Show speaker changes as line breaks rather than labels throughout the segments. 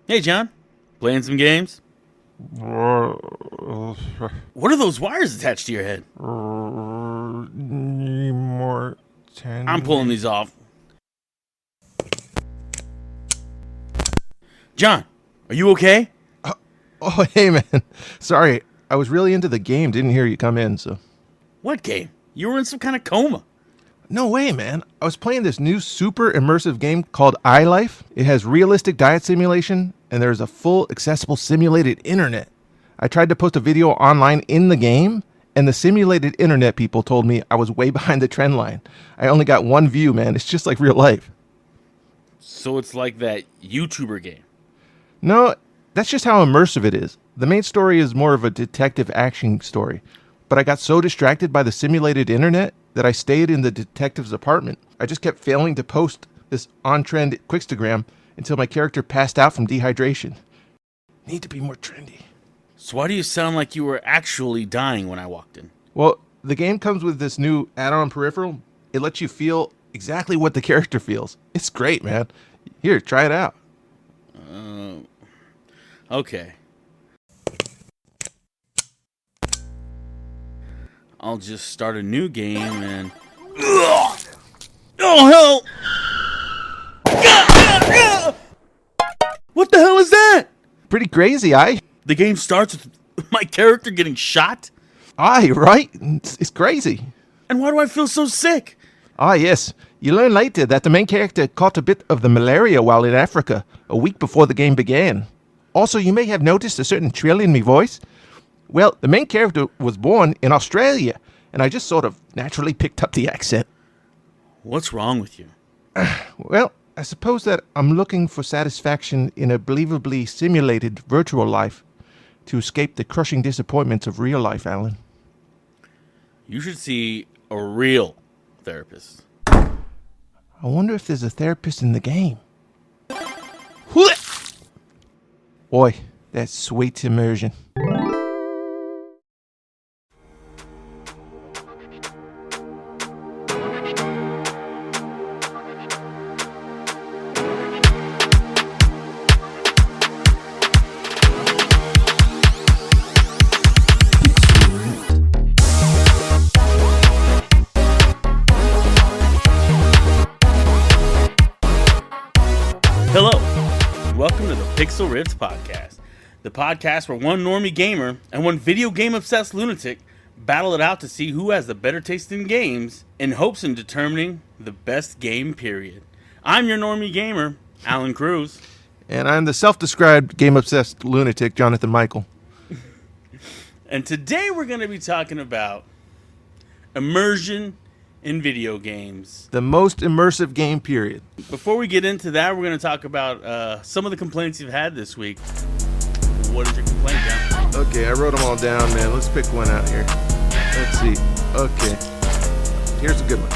Hey, John. Playing some games? What are those wires attached to your head? I'm pulling these off. John, are you okay?
Oh, hey, man. Sorry, I was really into the game. Didn't hear you come in, so...
What game? You were in some kind of coma.
No way, man. I was playing this new super immersive game called iLife. It has realistic diet simulation, and there's a full accessible simulated internet. I tried to post a video online in the game, and the simulated internet people told me I was way behind the trend line. I only got one view, man. It's just like real life.
So it's like that YouTuber game.
No, that's just how immersive it is. The main story is more of a detective action story. But I got so distracted by the simulated internet that I stayed in the detective's apartment. I just kept failing to post this on-trend Quickstagram until my character passed out from dehydration. Need to be more trendy.
So why do you sound like you were actually dying when I walked in?
Well, the game comes with this new add-on peripheral. It lets you feel exactly what the character feels. It's great, man. Here, try it out.
Okay. I'll just start a new game and... Oh, hell! What the hell is that?
Pretty crazy, aye?
The game starts with my character getting shot?
Aye, right? It's crazy.
And why do I feel so sick?
Ah, yes. You learn later that the main character caught a bit of the malaria while in Africa, a week before the game began. Also, you may have noticed a certain trill in my voice. Well, the main character was born in Australia, and I just sort of naturally picked up the accent.
What's wrong with you?
Well, I suppose that I'm looking for satisfaction in a believably simulated virtual life to escape the crushing disappointments of real life, Alan.
You should see a real therapist.
I wonder if there's a therapist in the game. Boy, that's sweet immersion.
Hello, and welcome to the Pixel Riffs Podcast, the podcast where one normie gamer and one video game obsessed lunatic battle it out to see who has the better taste in games in hopes in determining the best game period. I'm your normie gamer, Alan Cruz.
And I'm the self-described game-obsessed lunatic, Jonathan Michael.
And today we're going to be talking about immersion in video games.
The most immersive game period.
Before we get into that, we're going to talk about some of the complaints you've had this week. What is your complaint, John?
Okay, I wrote them all down, man. Let's pick one out here. Let's see. Okay. Here's a good one.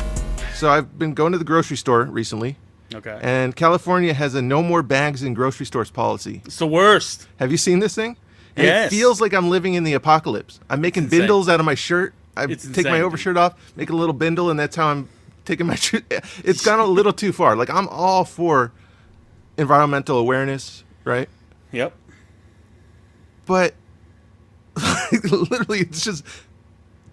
So I've been going to the grocery store recently.
Okay.
And California has a no more bags in grocery stores policy.
It's the worst.
Have you seen this thing? And
Yes.
It feels like I'm living in the apocalypse. I'm making
insane.
bindles out of my shirt. I
It's
take my
insane,
overshirt off, make a little bindle, and that's how I'm taking my shirt. It's gone a little too far. Like, I'm all for environmental awareness, right?
Yep.
But literally, it's just,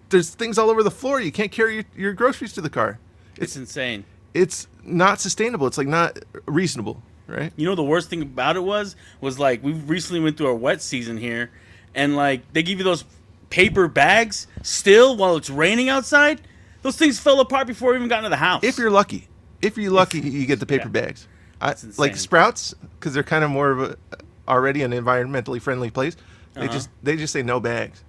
there's things all over the floor. You can't carry your groceries to the car.
It's insane.
It's not sustainable. It's like not reasonable, right?
You know, the worst thing about it was like we recently went through our wet season here, and like they give you those paper bags still while it's raining outside. Those things fell apart before we even got into the house.
If you're lucky. You get the paper bags.
That's insane.
Like Sprouts, because they're kind of more of already an environmentally friendly place. They just say no bags.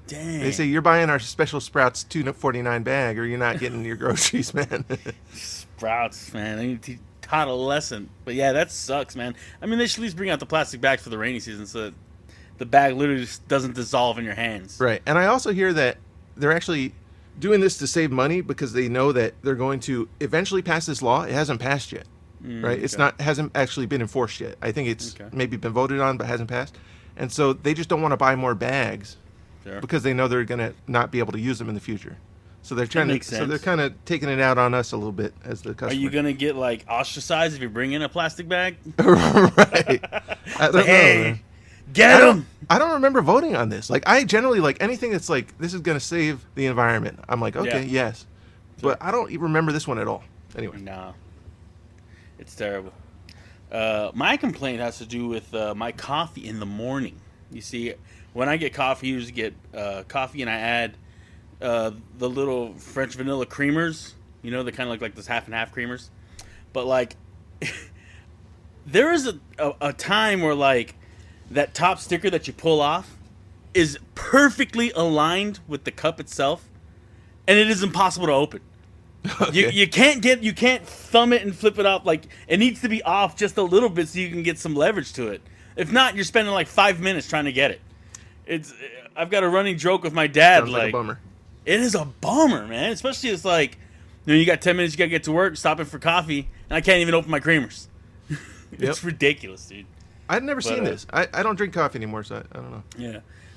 Dang.
They say you're buying our special Sprouts $2.49 bag, or you're not getting your groceries, man.
Sprouts, man. They need to taught a lesson. But yeah, that sucks, man. I mean, they should at least bring out the plastic bags for the rainy season so that the bag literally just doesn't dissolve in your hands.
Right. And I also hear that they're actually doing this to save money because they know that they're going to eventually pass this law. It hasn't passed yet. Right. It's hasn't actually been enforced yet. I think it's maybe been voted on but hasn't passed. And so they just don't want to buy more bags because they know they're going to not be able to use them in the future. So they're trying to. So they're kind of taking it out on us a little bit as the customer.
Are you gonna get like ostracized if you bring in a plastic bag?
Right. I don't know.
Hey,
Man.
get him!
I don't remember voting on this. Like, I generally like anything that's like this is going to save the environment. I'm like, okay, yes, but I don't even remember this one at all. Anyway,
no, it's terrible. My complaint has to do with my coffee in the morning. You see, when I get coffee, I usually get coffee and I add the little French vanilla creamers. You know, they kind of look like those half and half creamers. But like, there is a time where like that top sticker that you pull off is perfectly aligned with the cup itself, and it is impossible to open. Okay. You can't thumb it and flip it up. Like, it needs to be off just a little bit so you can get some leverage to it. If not, you're spending like 5 minutes trying to get it. I've got a running joke with my dad.
Sounds like a bummer.
It is a bummer, man. Especially it's like, you got 10 minutes, you gotta get to work, stopping for coffee, and I can't even open my creamers. It's ridiculous, dude.
I've never seen this. I don't drink coffee anymore, so I don't know.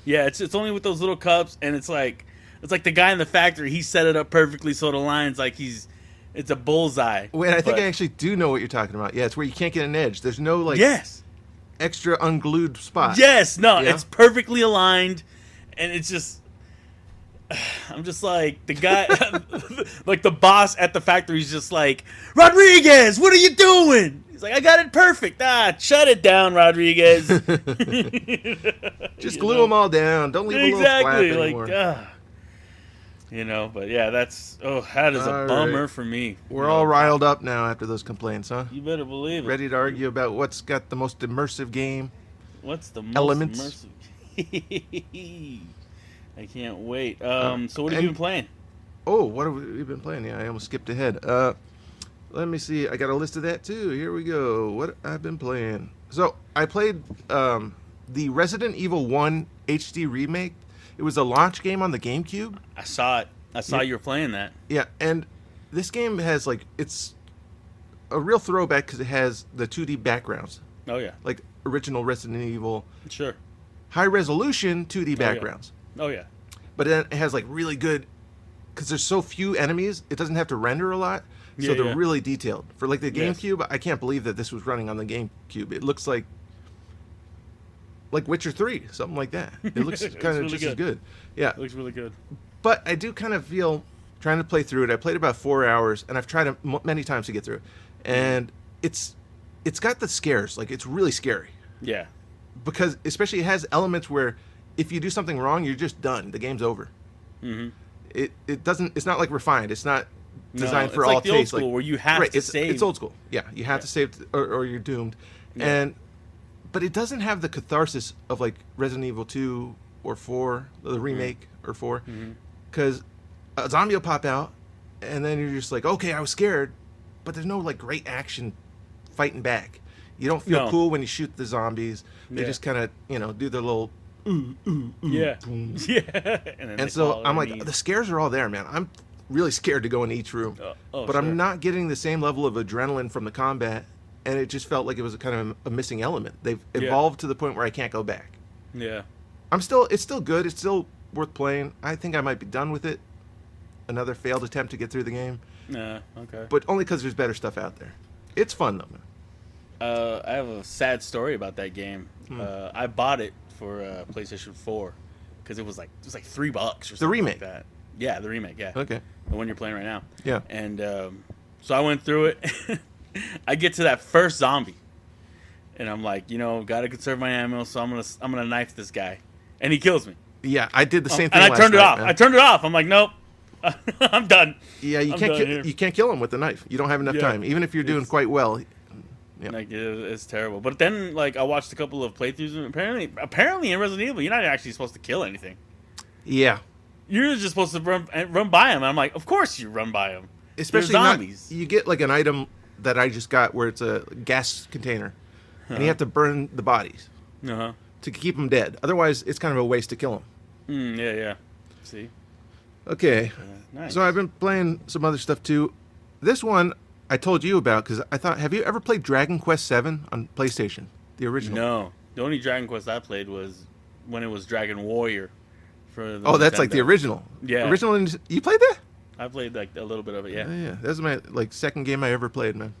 Yeah. It's only with those little cups, and it's like the guy in the factory. He set it up perfectly so the line's like it's a bullseye.
Wait, I think I actually do know what you're talking about. Yeah, it's where you can't get an edge. There's no like extra unglued spot.
Yes, no, it's perfectly aligned, and it's just. I'm just like the guy, like the boss at the factory is just like, Rodriguez, what are you doing? He's like, I got it perfect. Shut it down, Rodriguez.
Just glue them all down. Don't leave a little flap anymore.
But yeah, that is a bummer for me.
We're all riled up now after those complaints, huh?
You better believe it.
Ready to argue about what's got the most immersive game?
What's the most
elements?
Immersive? I can't wait. So what have you been playing?
Oh, what have we been playing? Yeah, I almost skipped ahead. Let me see. I got a list of that too. Here we go. What I've been playing. So I played the Resident Evil 1 HD remake. It was a launch game on the GameCube.
I saw it. I saw you were playing that.
Yeah, and this game has it's a real throwback because it has the 2D backgrounds.
Oh yeah.
Like original Resident Evil.
Sure.
High resolution 2D backgrounds.
Oh yeah.
But then it has like really good, because there's so few enemies, it doesn't have to render a lot, so they're really detailed. For like the GameCube, I can't believe that this was running on the GameCube. It looks like Witcher 3, something like that. It looks kind of just as good. Yeah,
it looks really good.
But I do kind of feel trying to play through it. I played about 4 hours, and I've tried it many times to get through it, and it's got the scares. Like, it's really scary.
Yeah.
Because especially it has elements where if you do something wrong, you're just done. The game's over. Mm-hmm. It doesn't. It's not like refined. It's not designed for all
like the
tastes.
Old school where you have to save.
It's old school. Yeah, you have to save, or you're doomed. Yeah. But it doesn't have the catharsis of like Resident Evil 2 or 4, the remake or 4, because a zombie will pop out, and then you're just like, okay, I was scared, but there's no like great action fighting back. You don't feel cool when you shoot the zombies. They just kind of do their little.
Yeah.
And so I'm like, the scares are all there, man. I'm really scared to go in each room, but I'm not getting the same level of adrenaline from the combat, and it just felt like it was a kind of a missing element. They've evolved to the point where I can't go back.
Yeah.
It's still good. It's still worth playing. I think I might be done with it. Another failed attempt to get through the game.
Okay.
But only because there's better stuff out there. It's fun though, man.
I have a sad story about that game. I bought it for PlayStation 4 because it was like $3 or something.
The remake.
Like that. Yeah, the remake. Yeah.
Okay.
The one you're playing right now.
Yeah.
And so I went through it. I get to that first zombie, and I'm like, gotta conserve my ammo, so I'm gonna knife this guy, and he kills me.
Yeah, I did the same thing.
And I turned it off. Man. I turned it off. I'm like, nope, I'm done.
Yeah, you can't kill him with the knife. You don't have enough time, even if you're doing quite well.
Yeah. Like it's terrible. But then, like, I watched a couple of playthroughs, and apparently in Resident Evil, you're not actually supposed to kill anything.
Yeah,
you're just supposed to run by him. And I'm like, of course you run by him.
Especially zombies. You get like an item that I just got where it's a gas container, and you have to burn the bodies to keep them dead. Otherwise, it's kind of a waste to kill them.
Yeah. See.
Okay.
Nice.
So I've been playing some other stuff too. This one I told you about because I thought, have you ever played Dragon Quest VII on PlayStation, the original?
No. The only Dragon Quest I played was when it was Dragon Warrior.
That's like the original.
Yeah.
Original. You played that?
I played like a little bit of it. Yeah.
Yeah. That was my second game I ever played, man.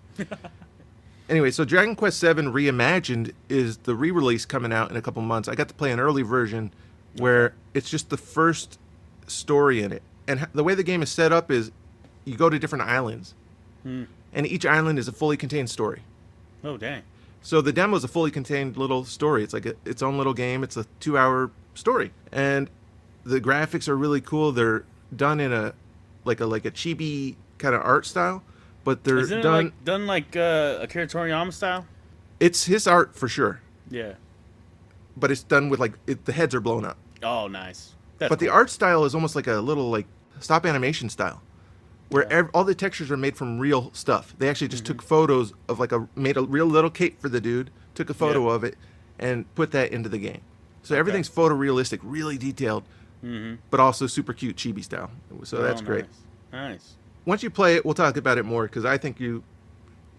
Anyway, so Dragon Quest VII Reimagined is the re-release coming out in a couple months. I got to play an early version where it's just the first story in it. And the way the game is set up is you go to different islands. And each island is a fully contained story.
Oh, dang.
So the demo is a fully contained little story. It's like its own little game. It's a 2-hour story. And the graphics are really cool. They're done in a chibi kind of art style. But they're
done like Akira Toriyama style?
It's his art for sure.
Yeah.
But it's done with the heads are blown up.
Oh, nice.
But cool. The art style is almost like a little stop animation style, where all the textures are made from real stuff. They actually just took photos of made a real little cape for the dude, took a photo of it, and put that into the game. So everything's photorealistic, really detailed, but also super cute chibi style. So that's great.
Nice.
Once you play it, we'll talk about it more because I think you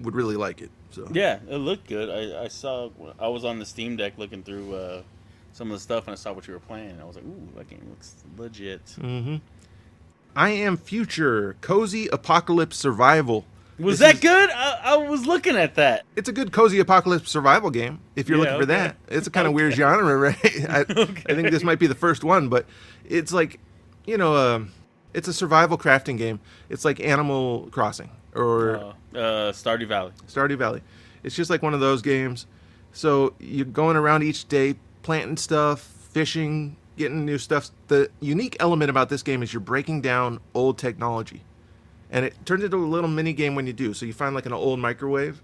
would really like it. So
yeah, it looked good. I was on the Steam Deck looking through some of the stuff, and I saw what you were playing, and I was like, "Ooh, that game looks legit."
I Am Future Cozy Apocalypse Survival.
Was that good? I was looking at that.
It's a good cozy apocalypse survival game if you're looking for that. It's a kind of weird genre, right? I think this might be the first one, but it's it's a survival crafting game. It's like Animal Crossing or
Stardew Valley.
Stardew Valley. It's just like one of those games. So you're going around each day, planting stuff, fishing, getting new stuff. The unique element about this game is you're breaking down old technology. And it turns into a little mini game when you do. So you find an old microwave,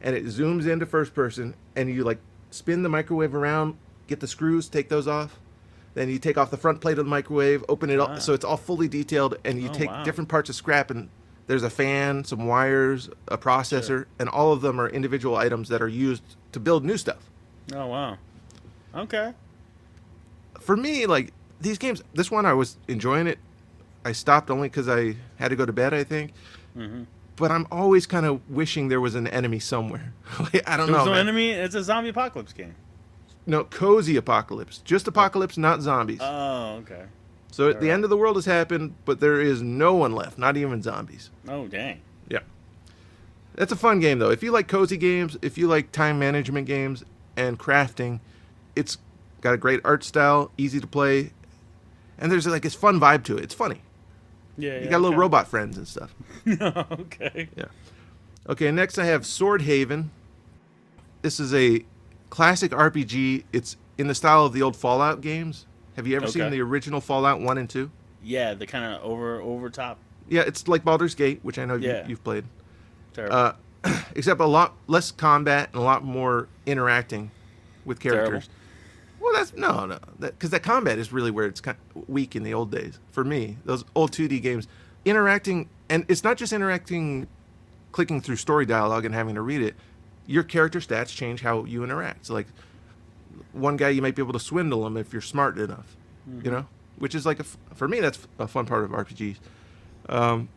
and it zooms into first person, and you spin the microwave around, get the screws, take those off. Then you take off the front plate of the microwave, open it up, so it's all fully detailed, and you take different parts of scrap, and there's a fan, some wires, a processor, and all of them are individual items that are used to build new stuff.
Oh, wow. Okay.
For me, these games, this one I was enjoying it. I stopped only because I had to go to bed, I think. But I'm always kind of wishing there was an enemy somewhere. I don't know.
There's no enemy? It's a zombie apocalypse game.
No, cozy apocalypse. Just apocalypse, not zombies.
Oh, okay.
So the end of the world has happened, but there is no one left, not even zombies.
Oh, dang.
Yeah. That's a fun game, though. If you like cozy games, if you like time management games and crafting, it's got a great art style, easy to play, and there's this fun vibe to it. It's funny.
Yeah,
you got little robot friends and stuff.
Okay.
Yeah. Okay, next I have Sword Haven. This is a classic RPG. It's in the style of the old Fallout games. Have you ever seen the original Fallout 1 and 2?
Yeah, the kind of over top.
Yeah, it's like Baldur's Gate, which I know you've played.
Terrible.
Except a lot less combat and a lot more interacting with characters.
Terrible.
Well, that's no, because that combat is really where it's kind of weak in the old days. For me, those old 2D games, interacting, and it's not just interacting, clicking through story dialogue and having to read it. Your character stats change how you interact. So, one guy you might be able to swindle him if you're smart enough, which is for me that's a fun part of RPGs. And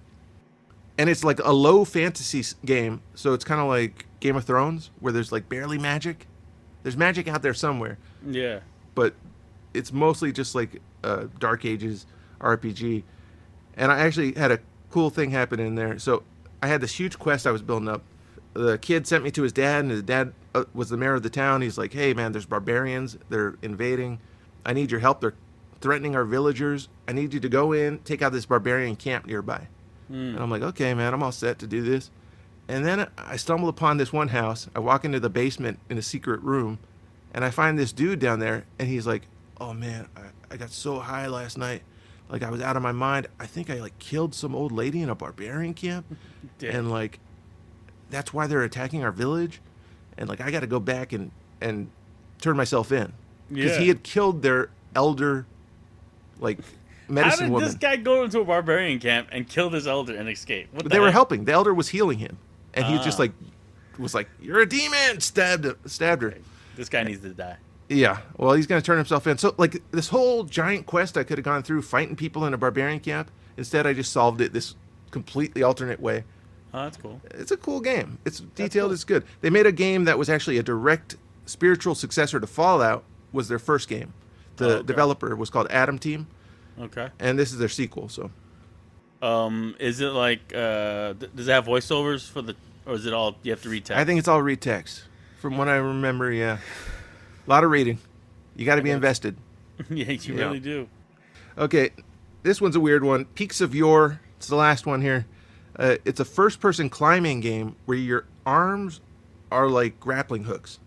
it's a low fantasy game, so it's kind of like Game of Thrones, where there's barely magic. There's magic out there somewhere.
Yeah.
But it's mostly just Dark Ages RPG. And I actually had a cool thing happen in there. So I had this huge quest I was building up. The kid sent me to his dad, and his dad was the mayor of the town. He's like, hey, man, there's barbarians. They're invading. I need your help. They're threatening our villagers. I need you to go in, take out this barbarian camp nearby. And I'm like, okay, man, I'm all set to do this. And then I stumble upon this one house. I walk into the basement in a secret room, and I find this dude down there, and he's like, oh, man, I got so high last night. I was out of my mind. I think I, killed some old lady in a barbarian camp. And, that's why they're attacking our village. And, I got to go back and turn myself in. Because he had killed their elder, medicine woman.
How did this guy go into a barbarian camp and kill this elder and escape?
They were helping. The elder was healing him. And he just was like, you're a demon! Stabbed her.
This guy needs to die.
Yeah. Well, he's going to turn himself in. So, this whole giant quest I could have gone through fighting people in a barbarian camp. Instead, I just solved it this completely alternate way.
Oh, that's cool.
It's a cool game. It's detailed. Cool. It's good. They made a game that was actually a direct spiritual successor to Fallout. Was their first game. The developer was called Atom Team.
Okay.
And this is their sequel. So.
Is it does it have voiceovers for the Or is it all you have to read text?
I think it's all read text. From what I remember, yeah. A lot of reading. You got to be invested.
Yeah, you really do.
Okay, this one's a weird one. Peaks of Yore. It's the last one here. It's a first-person climbing game where your arms are like grappling hooks.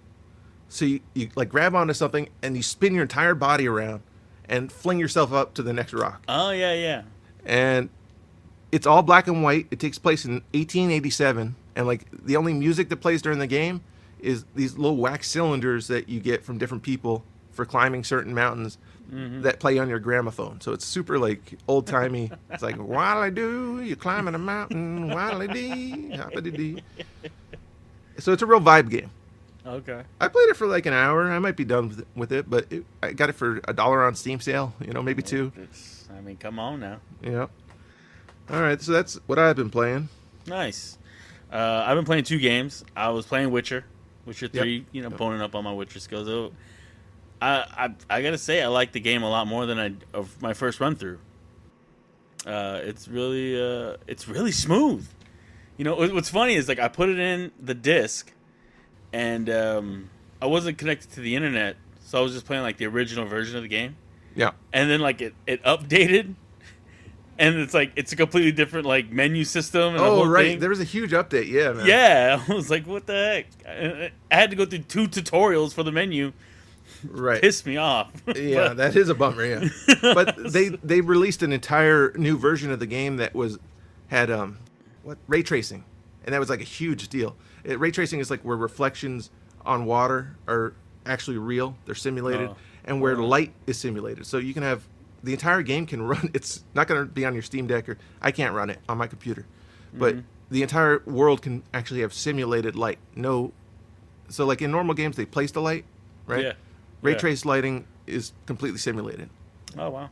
So you like grab onto something and you spin your entire body around and fling yourself up to the next rock.
Oh, yeah.
And it's all black and white. It takes place in 1887. And like the only music that plays during the game is these little wax cylinders that you get from different people for climbing certain mountains that play on your gramophone. So it's super like old timey. It's like, while I do, you're climbing a mountain, while I dee, hoppity dee. So it's a real vibe game.
Okay.
I played it for like an hour. I might be done with it, but I got it for $1 on Steam sale, maybe $2.
I mean, come on now.
Yeah. All right, so that's what I've been playing.
Nice. I've been playing 2 games. I was playing Witcher 3, boning up on my Witcher skills. So I gotta say, I like the game a lot more than of my first run through. It's really smooth. What's funny is like I put it in the disc, and I wasn't connected to the internet, so I was just playing like the original version of the game.
Yeah.
And then like it updated, and it's like it's a completely different like menu system. And the whole thing.
There was a huge update. Yeah, man.
Yeah, I was like, what the heck? I had to go through 2 tutorials for the menu.
Right.
Pissed me off.
Yeah, that is a bummer. Yeah. But they released an entire new version of the game that had ray tracing, and that was like a huge deal. Ray tracing is like where reflections on water are actually real; they're simulated, and where light is simulated. So you can have the entire game can run. It's not going to be on your Steam Deck, or I can't run it on my computer, but the entire world can actually have simulated light. So like in normal games, they place the light, right?
Yeah.
Ray trace lighting is completely simulated.
Oh wow.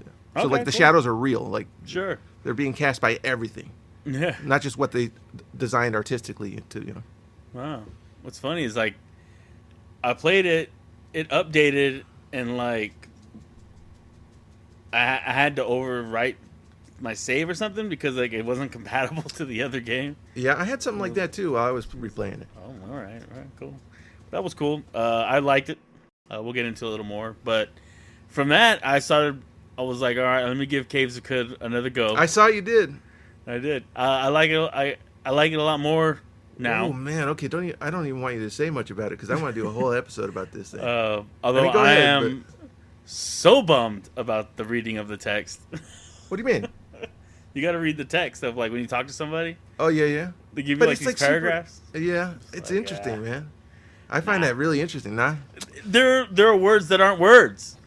Yeah. So like the shadows are real, like
sure
they're being cast by everything.
Yeah.
Not just what they designed artistically to.
Wow. What's funny is like I played it updated, and like I had to overwrite my save or something because like it wasn't compatible to the other game.
Yeah, I had something like that too while I was replaying it.
Oh, all right, cool. That was cool. I liked it. We'll get into a little more, but from that I was like, all right, let me give Caves of Cud another go.
I saw you did.
I did. I like it. I like it a lot more now.
Oh man, okay. I don't even want you to say much about it because I want to do a whole episode about this thing.
Although I am so bummed about the reading of the text.
What do you mean?
You got to read the text of like when you talk to somebody.
Oh yeah.
They give you like these paragraphs.
Yeah, it's interesting, man. I find that really interesting.
There are words that aren't words.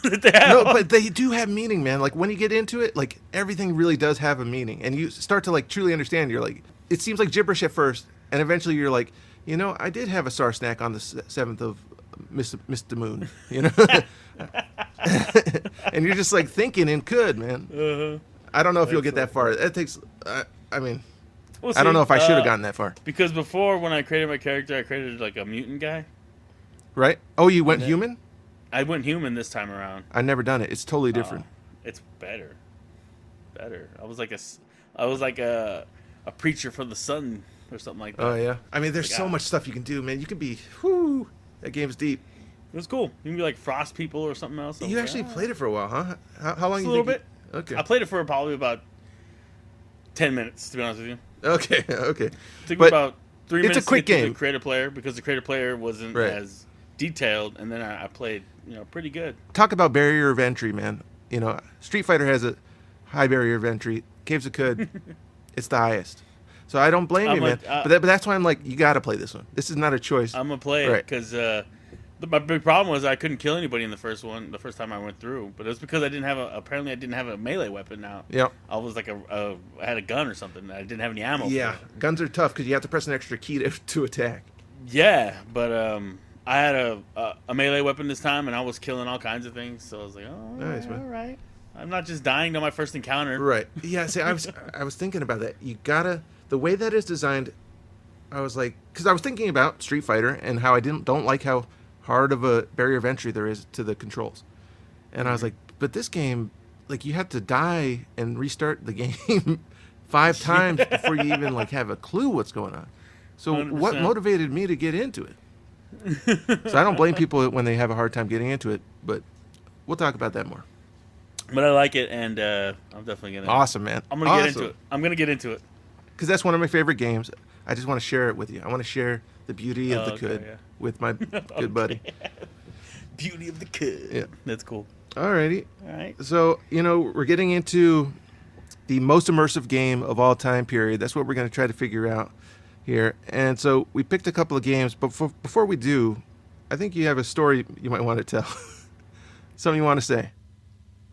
No, but they do have meaning, man. Like when you get into it, like everything really does have a meaning, and you start to like truly understand. You're like, it seems like gibberish at first, and eventually you're like, I did have a star snack on the 7th of Mr. Moon, and you're just like thinking in Cud, man. I don't know if you'll get that far. It takes. I mean, I don't know if I should have gotten that far.
Because before, when I created my character, I created like a mutant guy.
Right? Oh, you went human?
I went human this time around.
I've never done it. It's totally different.
It's better. I was like a preacher for the sun or something like that.
Oh yeah. I mean, there's so much stuff you can do, man. You can be. That game's deep.
It was cool. You can be like frost people or something else.
You actually played it for a while, huh? How long?
Just a little bit.
Okay.
I played it for probably about 10 minutes, to be honest with you.
Okay.
It took me about 3 minutes.
It's a quick game.
The creative player, because the creative player wasn't as detailed, and then I played, pretty good.
Talk about barrier of entry, man. Street Fighter has a high barrier of entry. Caves of Cud, it's the highest. So I don't blame you, man. But that's why I'm like, you got to play this one. This is not a choice.
I'm gonna play it because my big problem was I couldn't kill anybody in the first time I went through. But it was because I didn't have a melee weapon now.
Yeah.
I was like I had a gun or something. I didn't have any ammo.
Yeah, guns are tough because you have to press an extra key to attack.
Yeah, but I had a melee weapon this time, and I was killing all kinds of things. So I was like, oh, nice, man. All right. I'm not just dying to my first encounter.
Right. Yeah, see, I was thinking about that. You gotta, the way that is designed, I was like, because I was thinking about Street Fighter and how I don't like how hard of a barrier of entry there is to the controls. And I was like, but this game, like, you have to die and restart the game 5 times before you even like have a clue what's going on. So
100%.
what motivated me to get into it? So I don't blame people when they have a hard time getting into it, but we'll talk about that more.
But I like it, and I'm definitely gonna.
Awesome, man.
I'm gonna get into it. I'm gonna get into it
because that's one of my favorite games. I just want to share it with you. I want to share the beauty of the good with my good buddy.
Beauty of the good.
Yeah,
that's cool.
Alrighty.
All right.
So we're getting into the most immersive game of all time. Period. That's what we're going to try to figure out here. And so we picked a couple of games, but before we do, I think you have a story you might want to tell. Something you want to say.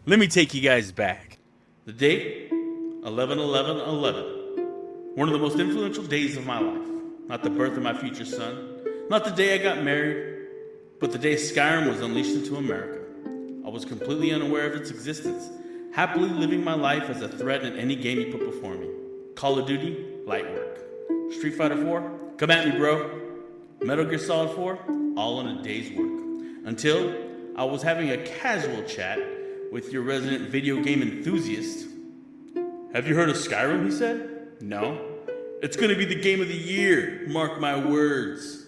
Let me take you guys back. The date, 11/11/11. One of the most influential days of my life. Not the birth of my future son. Not the day I got married. But the day Skyrim was unleashed into America. I was completely unaware of its existence. Happily living my life as a threat in any game you put before me. Call of Duty, light work. Street Fighter 4, come at me, bro. Metal Gear Solid 4, all in a day's work. Until I was having a casual chat with your resident video game enthusiast. Have you heard of Skyrim, he said? No. It's gonna be the game of the year, mark my words.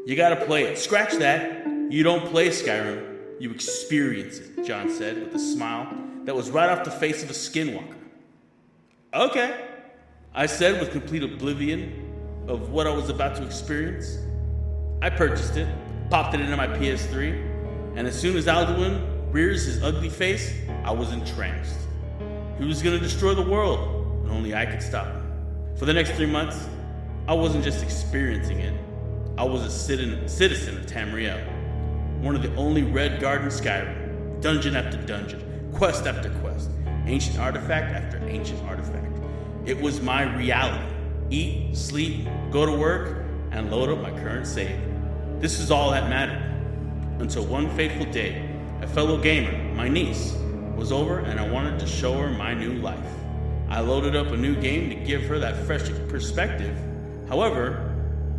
You gotta play it. Scratch that. You don't play Skyrim, you experience it, John said with a smile that was right off the face of a skinwalker. Okay, I said with complete oblivion of what I was about to experience. I purchased it, popped it into my PS3, and as soon as Alduin rears his ugly face, I was entranced. He was going to destroy the world, and only I could stop him. For the next 3 months, I wasn't just experiencing it, I was a citizen of Tamriel, one of the only Red Garden Skyrim, dungeon after dungeon, quest after quest, ancient artifact after ancient artifact. It was my reality. Eat, sleep, go to work, and load up my current save. This is all that mattered. Until one fateful day, a fellow gamer, my niece, was over and I wanted to show her my new life. I loaded up a new game to give her that fresh perspective. However,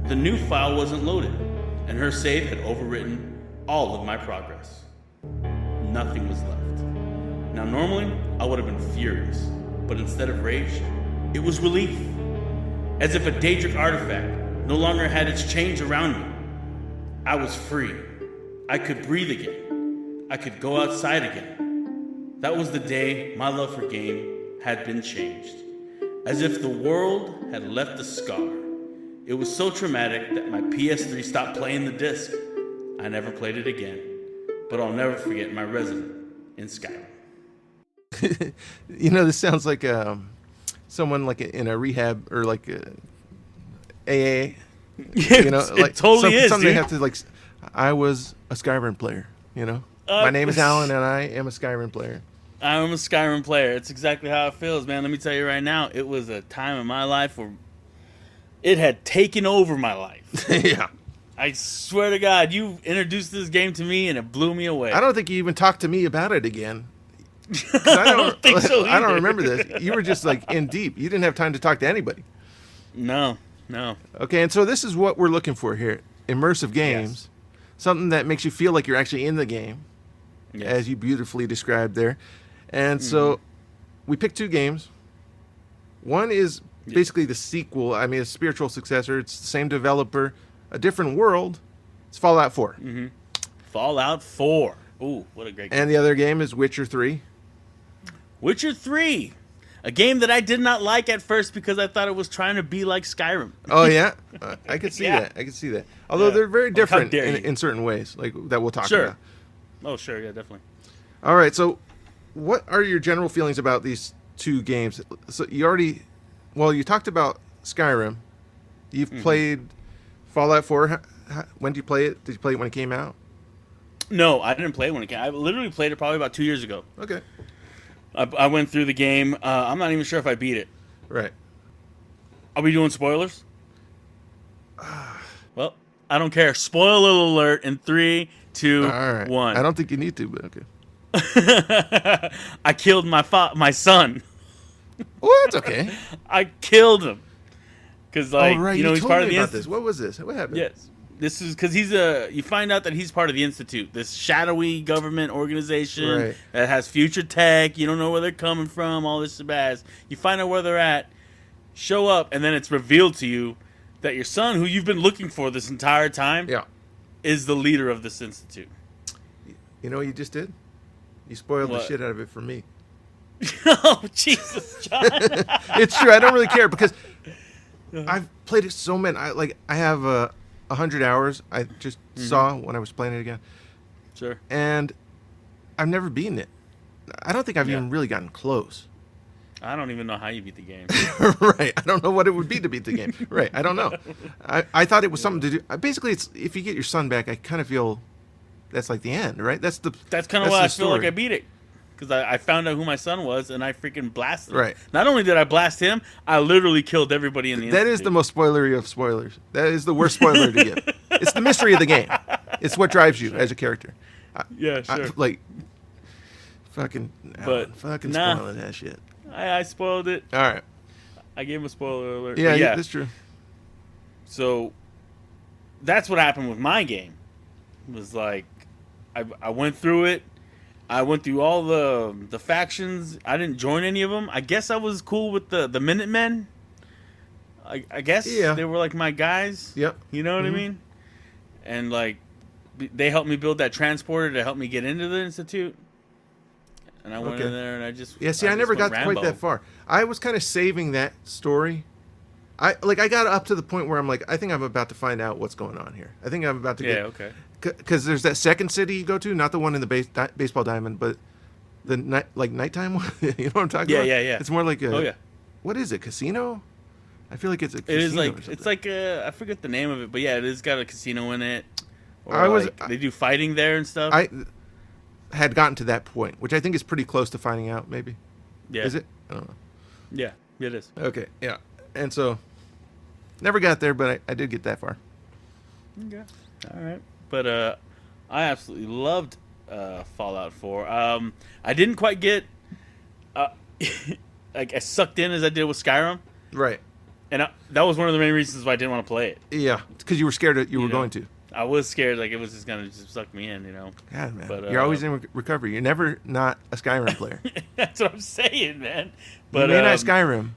the new file wasn't loaded, and her save had overwritten all of my progress. Nothing was left. Now normally, I would have been furious, but instead of rage, it was relief. As if a Daedric artifact no longer had its chains around me. I was free. I could breathe again. I could go outside again. That was the day my love for game had been changed. As if the world had left a scar. It was so traumatic that my PS3 stopped playing the disc. I never played it again. But I'll never forget my resident in Skyrim.
This sounds like someone like in a rehab or like AA.
It totally is.
Something they have to like. I was a Skyrim player. My name is Alan, and I am a Skyrim player.
I'm a Skyrim player. It's exactly how it feels, man. Let me tell you right now, it was a time in my life where it had taken over my life.
Yeah.
I swear to God, you introduced this game to me, and it blew me away.
I don't think you even talked to me about it again.
I don't think so either.
I don't remember this. You were just like in deep. You didn't have time to talk to anybody.
No.
Okay, and so this is what we're looking for here. Immersive games. Yes. Something that makes you feel like you're actually in the game, yes, as you beautifully described there. And so we picked 2 games. One is basically the sequel. I mean, a spiritual successor. It's the same developer, a different world. It's Fallout 4.
Mm-hmm. Fallout 4. Ooh, what a great game.
And the other game is Witcher 3.
Witcher 3. A game that I did not like at first because I thought it was trying to be like Skyrim.
Oh, yeah? I could see that. I could see that. Although they're very different in certain ways, like that we'll talk about.
Oh, sure. Yeah, definitely.
All right. So what are your general feelings about these 2 games? So you talked about Skyrim. You've played Fallout 4. When did you play it? Did you play it when it came out?
No, I didn't play it when it came out. I literally played it probably about 2 years ago.
Okay.
I went through the game. I'm not even sure if I beat it.
Right.
Are we doing spoilers? Well, I don't care. Spoiler alert in 3, 2,
all right.
1.
I don't think you need to, but okay.
I killed my son.
Well, that's okay.
I killed him. Because,
right.
he's part of the
Institute. This. What was this? What happened?
Yes. This is because you find out that he's part of the Institute, this shadowy government organization that has future tech. You don't know where they're coming from, all this shabazz. You find out where they're at, show up, and then it's revealed to you that your son, who you've been looking for this entire time, is the leader of this institute.
You know what you just did? You spoiled
What?
the shit out of it for me.
Oh, Jesus, John.
It's true. I don't really care because I've played it so many. I have 100 hours. I just saw when I was playing it again.
Sure.
And I've never beaten it. I don't think I've even really gotten close.
I don't even know how you beat the game.
Right. I don't know what it would be to beat the game. Right. I don't know. I thought it was something to do. Basically, it's if you get your son back, I kind of feel that's like the end, right? That's
kind of why I feel like I beat it. Because I found out who my son was, and I freaking blasted him.
Right.
Not only did I blast him, I literally killed everybody in the
That
institute.
is the most spoilery of spoilers. That is the worst spoiler to give. It's the mystery of the game. It's what drives you as a character.
Yeah, sure.
Fucking spoiling that shit.
I spoiled it.
All right.
I gave him a spoiler alert.
Yeah, that's true.
So that's what happened with my game. It was like I went through it. I went through all the factions. I didn't join any of them. I guess I was cool with the Minutemen. I guess they were like my guys.
Yep.
You know what I mean? And like they helped me build that transporter to help me get into the institute. And I went in there and I just
I never got quite that far. I was kind of saving that story. I got up to the point where I'm like, I think I'm about to find out what's going on here. I think I'm about to get.
Okay.
Because there's that second city you go to, not the one in the baseball diamond, but the nighttime one. You know what I'm talking about?
Yeah.
It's more like
a.
What is it? Casino? I feel like it's a casino.
It is like
or something.
it's like I forget the name of it, but yeah, it has got a casino in it. Or they do fighting there and stuff.
I had gotten to that point, which I think is pretty close to finding out. Maybe.
Yeah.
Is it? I don't know.
Yeah, it is.
Okay. Yeah. And so, never got there, but I did get that far.
Okay. All right. But I absolutely loved Fallout 4. I didn't quite get like as sucked in as I did with Skyrim.
Right.
And that was one of the main reasons why I didn't want to play it.
Yeah, because you were scared you were going to.
I was scared like it was just gonna suck me in,
God, man,
but,
you're always in recovery. You're never not a Skyrim player.
That's what I'm saying, man. But
you may not Skyrim,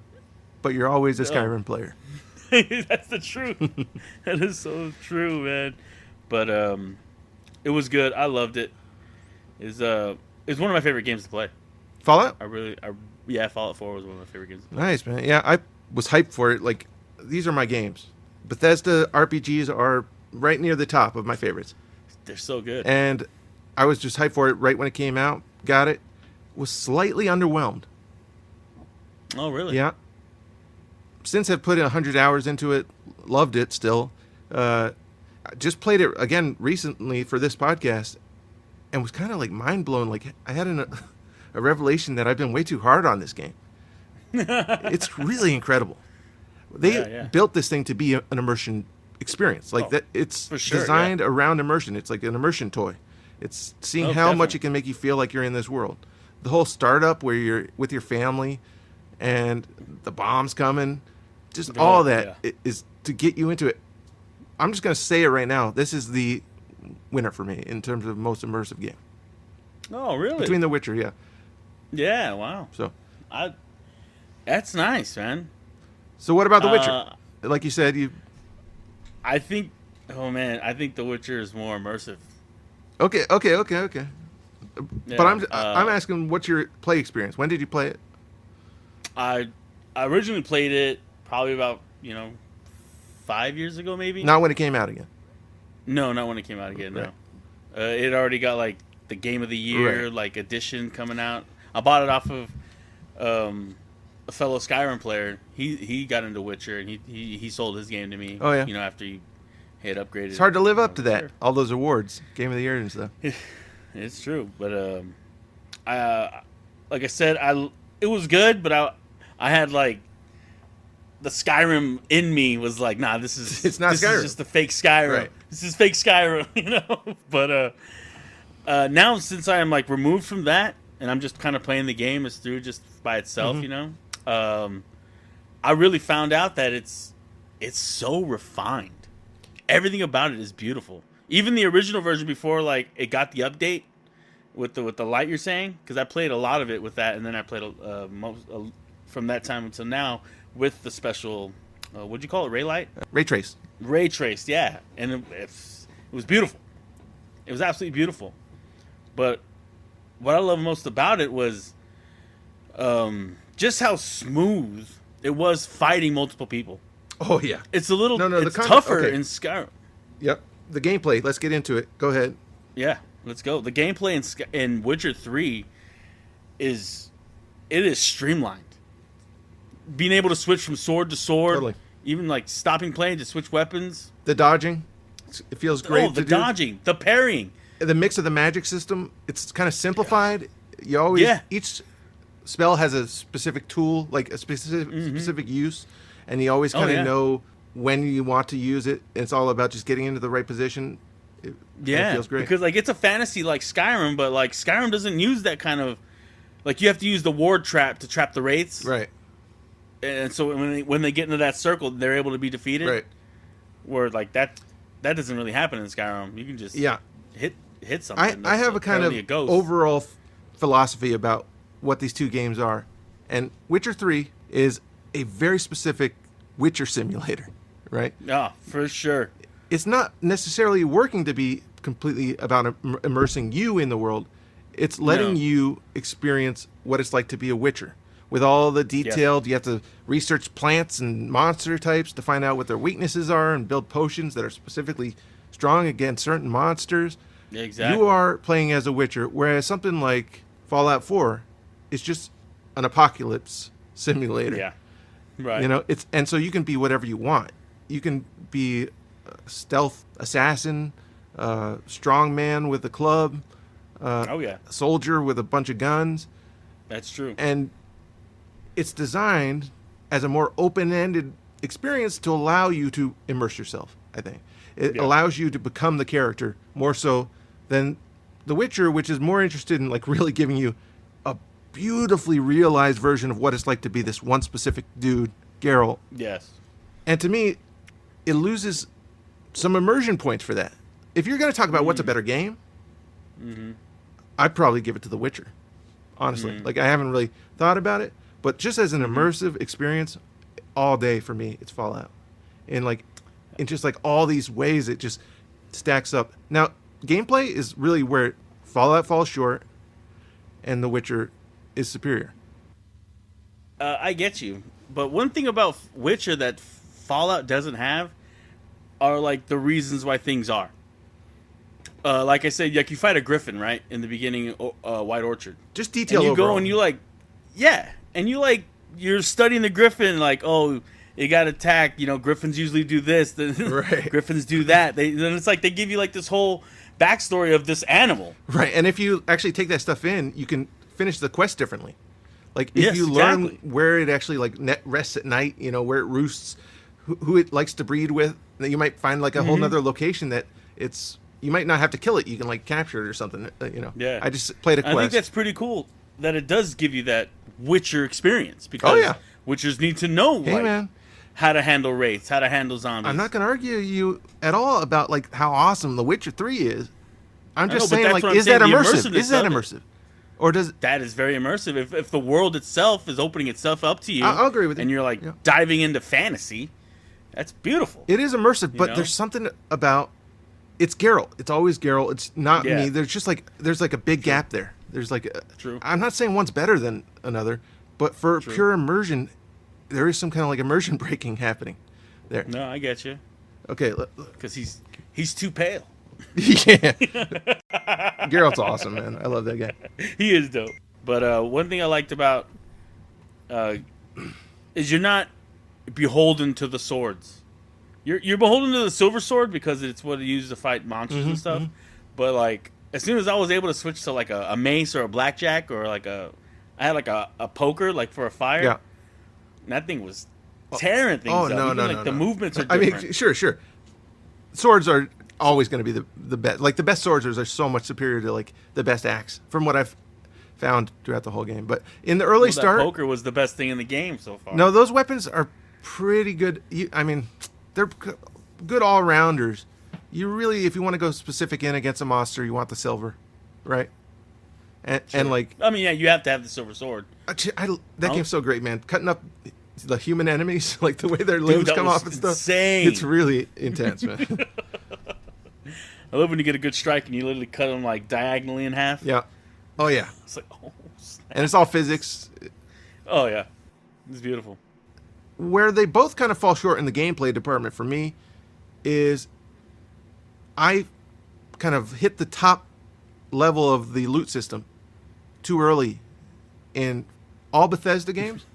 but you're always a Skyrim player.
That's the truth. That is so true, man. But it was good. I loved it. It's one of my favorite games to play.
Fallout?
Fallout 4 was one of my favorite games.
Nice, man. Yeah, I was hyped for it. Like, these are my games. Bethesda RPGs are right near the top of my favorites.
They're so good.
And I was just hyped for it right when it came out. Got it. Was slightly underwhelmed.
Oh, really?
Yeah. Since I've put 100 hours into it, loved it still. Just played it again recently for this podcast and was kind of like mind blown. Like I had a revelation that I've been way too hard on this game. It's really incredible. They built this thing to be an immersion experience. Like that, it's designed around immersion. It's like an immersion toy. It's seeing how much it can make you feel like you're in this world. The whole startup where you're with your family and the bombs coming, just all that is to get you into it. I'm just going to say it right now. This is the winner for me in terms of most immersive game.
Oh, really?
Between The Witcher, yeah.
Yeah, wow.
So,
that's nice, man.
So what about The Witcher? Like you said,
I think The Witcher is more immersive.
Okay.
Yeah,
but I'm asking, what's your play experience? When did you play it?
I originally played it probably about 5 years ago, maybe.
Not when it came out again.
No, not when it came out again.
Right.
No, it already got like the Game of the Year like edition coming out. I bought it off of a fellow Skyrim player. He got into Witcher and he sold his game to me.
Oh yeah.
After he had upgraded.
It's hard to live up to that. All those awards, Game of the Year and stuff.
It's true, but like I said, it was good, but I had like the Skyrim in me was like, nah, this is Skyrim. Is just the fake Skyrim.
Right.
This is fake Skyrim, But now since I am like removed from that and I'm just kind of playing the game as through just by itself, I really found out that it's so refined. Everything about it is beautiful. Even the original version before like it got the update with the light you're saying, because I played a lot of it with that, and then I played most from that time until now with the special, what'd you call it, ray light?
Ray trace.
Ray traced, yeah. And it was beautiful. It was absolutely beautiful. But what I love most about it was just how smooth it was fighting multiple people.
Oh, yeah.
It's a little it's tougher in Skyrim.
Yep. The gameplay, let's get into it. Go ahead.
Yeah, let's go. The gameplay in Witcher 3 is streamlined. Being able to switch from sword to sword, totally. Even like stopping playing to switch weapons.
The dodging, it feels great.
Oh, the dodging, the parrying.
The mix of the magic system, it's kind of simplified. You always each spell has a specific tool, like a specific use, and you always kind of know when you want to use it. It's all about just getting into the right position. It feels great. Because
like it's a fantasy like Skyrim, but like Skyrim doesn't use that kind of, like you have to use the ward trap to trap the wraiths.
Right.
And so when they get into that circle, they're able to be defeated.
Right.
Where like that doesn't really happen in Skyrim. You can just hit something.
I have a kind of overall philosophy about what these two games are, and Witcher 3 is a very specific Witcher simulator, right?
Yeah, for sure.
It's not necessarily working to be completely about immersing you in the world. It's letting you experience what it's like to be a Witcher. With all the detailed, you have to research plants and monster types to find out what their weaknesses are and build potions that are specifically strong against certain monsters.
Exactly.
You are playing as a Witcher, whereas something like Fallout 4 is just an apocalypse simulator.
Yeah. Right.
You know, so you can be whatever you want. You can be a stealth assassin, strong man with a club, soldier with a bunch of guns.
That's true.
And it's designed as a more open-ended experience to allow you to immerse yourself, I think. It allows you to become the character more so than The Witcher, which is more interested in like really giving you a beautifully realized version of what it's like to be this one specific dude, Geralt.
Yes.
And to me, it loses some immersion points for that. If you're going to talk about what's a better game, I'd probably give it to The Witcher, honestly. Like, I haven't really thought about it, but just as an immersive experience, all day for me, it's Fallout. And like, in just like all these ways, it just stacks up. Now, gameplay is really where Fallout falls short, and The Witcher is superior.
I get you, but one thing about Witcher that Fallout doesn't have are like the reasons why things are. Like I said, like you fight a griffin, right, in the beginning, White Orchard.
Just detail.
And you
overall.
go and you like, you're studying the griffin, like, oh, it got attacked. You know, griffins usually do this.
Right.
Griffins do that. Then it's like they give you like this whole backstory of this animal.
Right, and if you actually take that stuff in, you can finish the quest differently. Like if you learn where it actually like rests at night, you know, where it roosts, who it likes to breed with, then you might find like a whole nother location that you might not have to kill it. You can like capture it or something. You know.
Yeah.
I just played a quest.
I think that's pretty cool that it does give you that Witcher experience because Witchers need to know how to handle wraiths, how to handle zombies.
I'm not going to argue you at all about like how awesome The Witcher 3 is. I'm just saying, like, is that immersive? Is that immersive? Or does
that is very immersive. If the world itself is opening itself up to you,
I'll agree with you.
And you're like diving into fantasy, that's beautiful.
It is immersive, but there's something about it's Geralt. It's always Geralt. It's not me. There's like a big gap there. There's like I'm not saying one's better than another, but for pure immersion, there is some kind of like immersion breaking happening there.
No, I get you.
Okay,
because he's too pale.
Yeah, Geralt's awesome, man. I love that guy.
He is dope. But one thing I liked about is you're not beholden to the swords. You're beholden to the silver sword because it's what it uses to fight monsters and stuff. But like as soon as I was able to switch to like a mace or a blackjack or like I had like a poker like for a fire.
Yeah.
And that thing was tearing things up.
No.
The movements are different.
I mean, sure. Swords are always going to be the best. Like the best swords are so much superior to like the best axe, from what I've found throughout the whole game. But in the early start,
poker was the best thing in the game so far.
No, those weapons are pretty good. I mean, they're good all rounders. You really, if you want to go specific in against a monster, you want the silver, right? And like,
I mean, yeah, you have to have the silver sword.
That game's so great, man. Cutting up the human enemies, like the way their limbs come off and stuff.
Insane.
It's really intense, man.
I love when you get a good strike and you literally cut them like diagonally in half.
Yeah. Oh yeah.
It's like, oh, snap.
And it's all physics.
Oh yeah, it's beautiful.
Where they both kind of fall short in the gameplay department for me is I kind of hit the top level of the loot system too early in all Bethesda games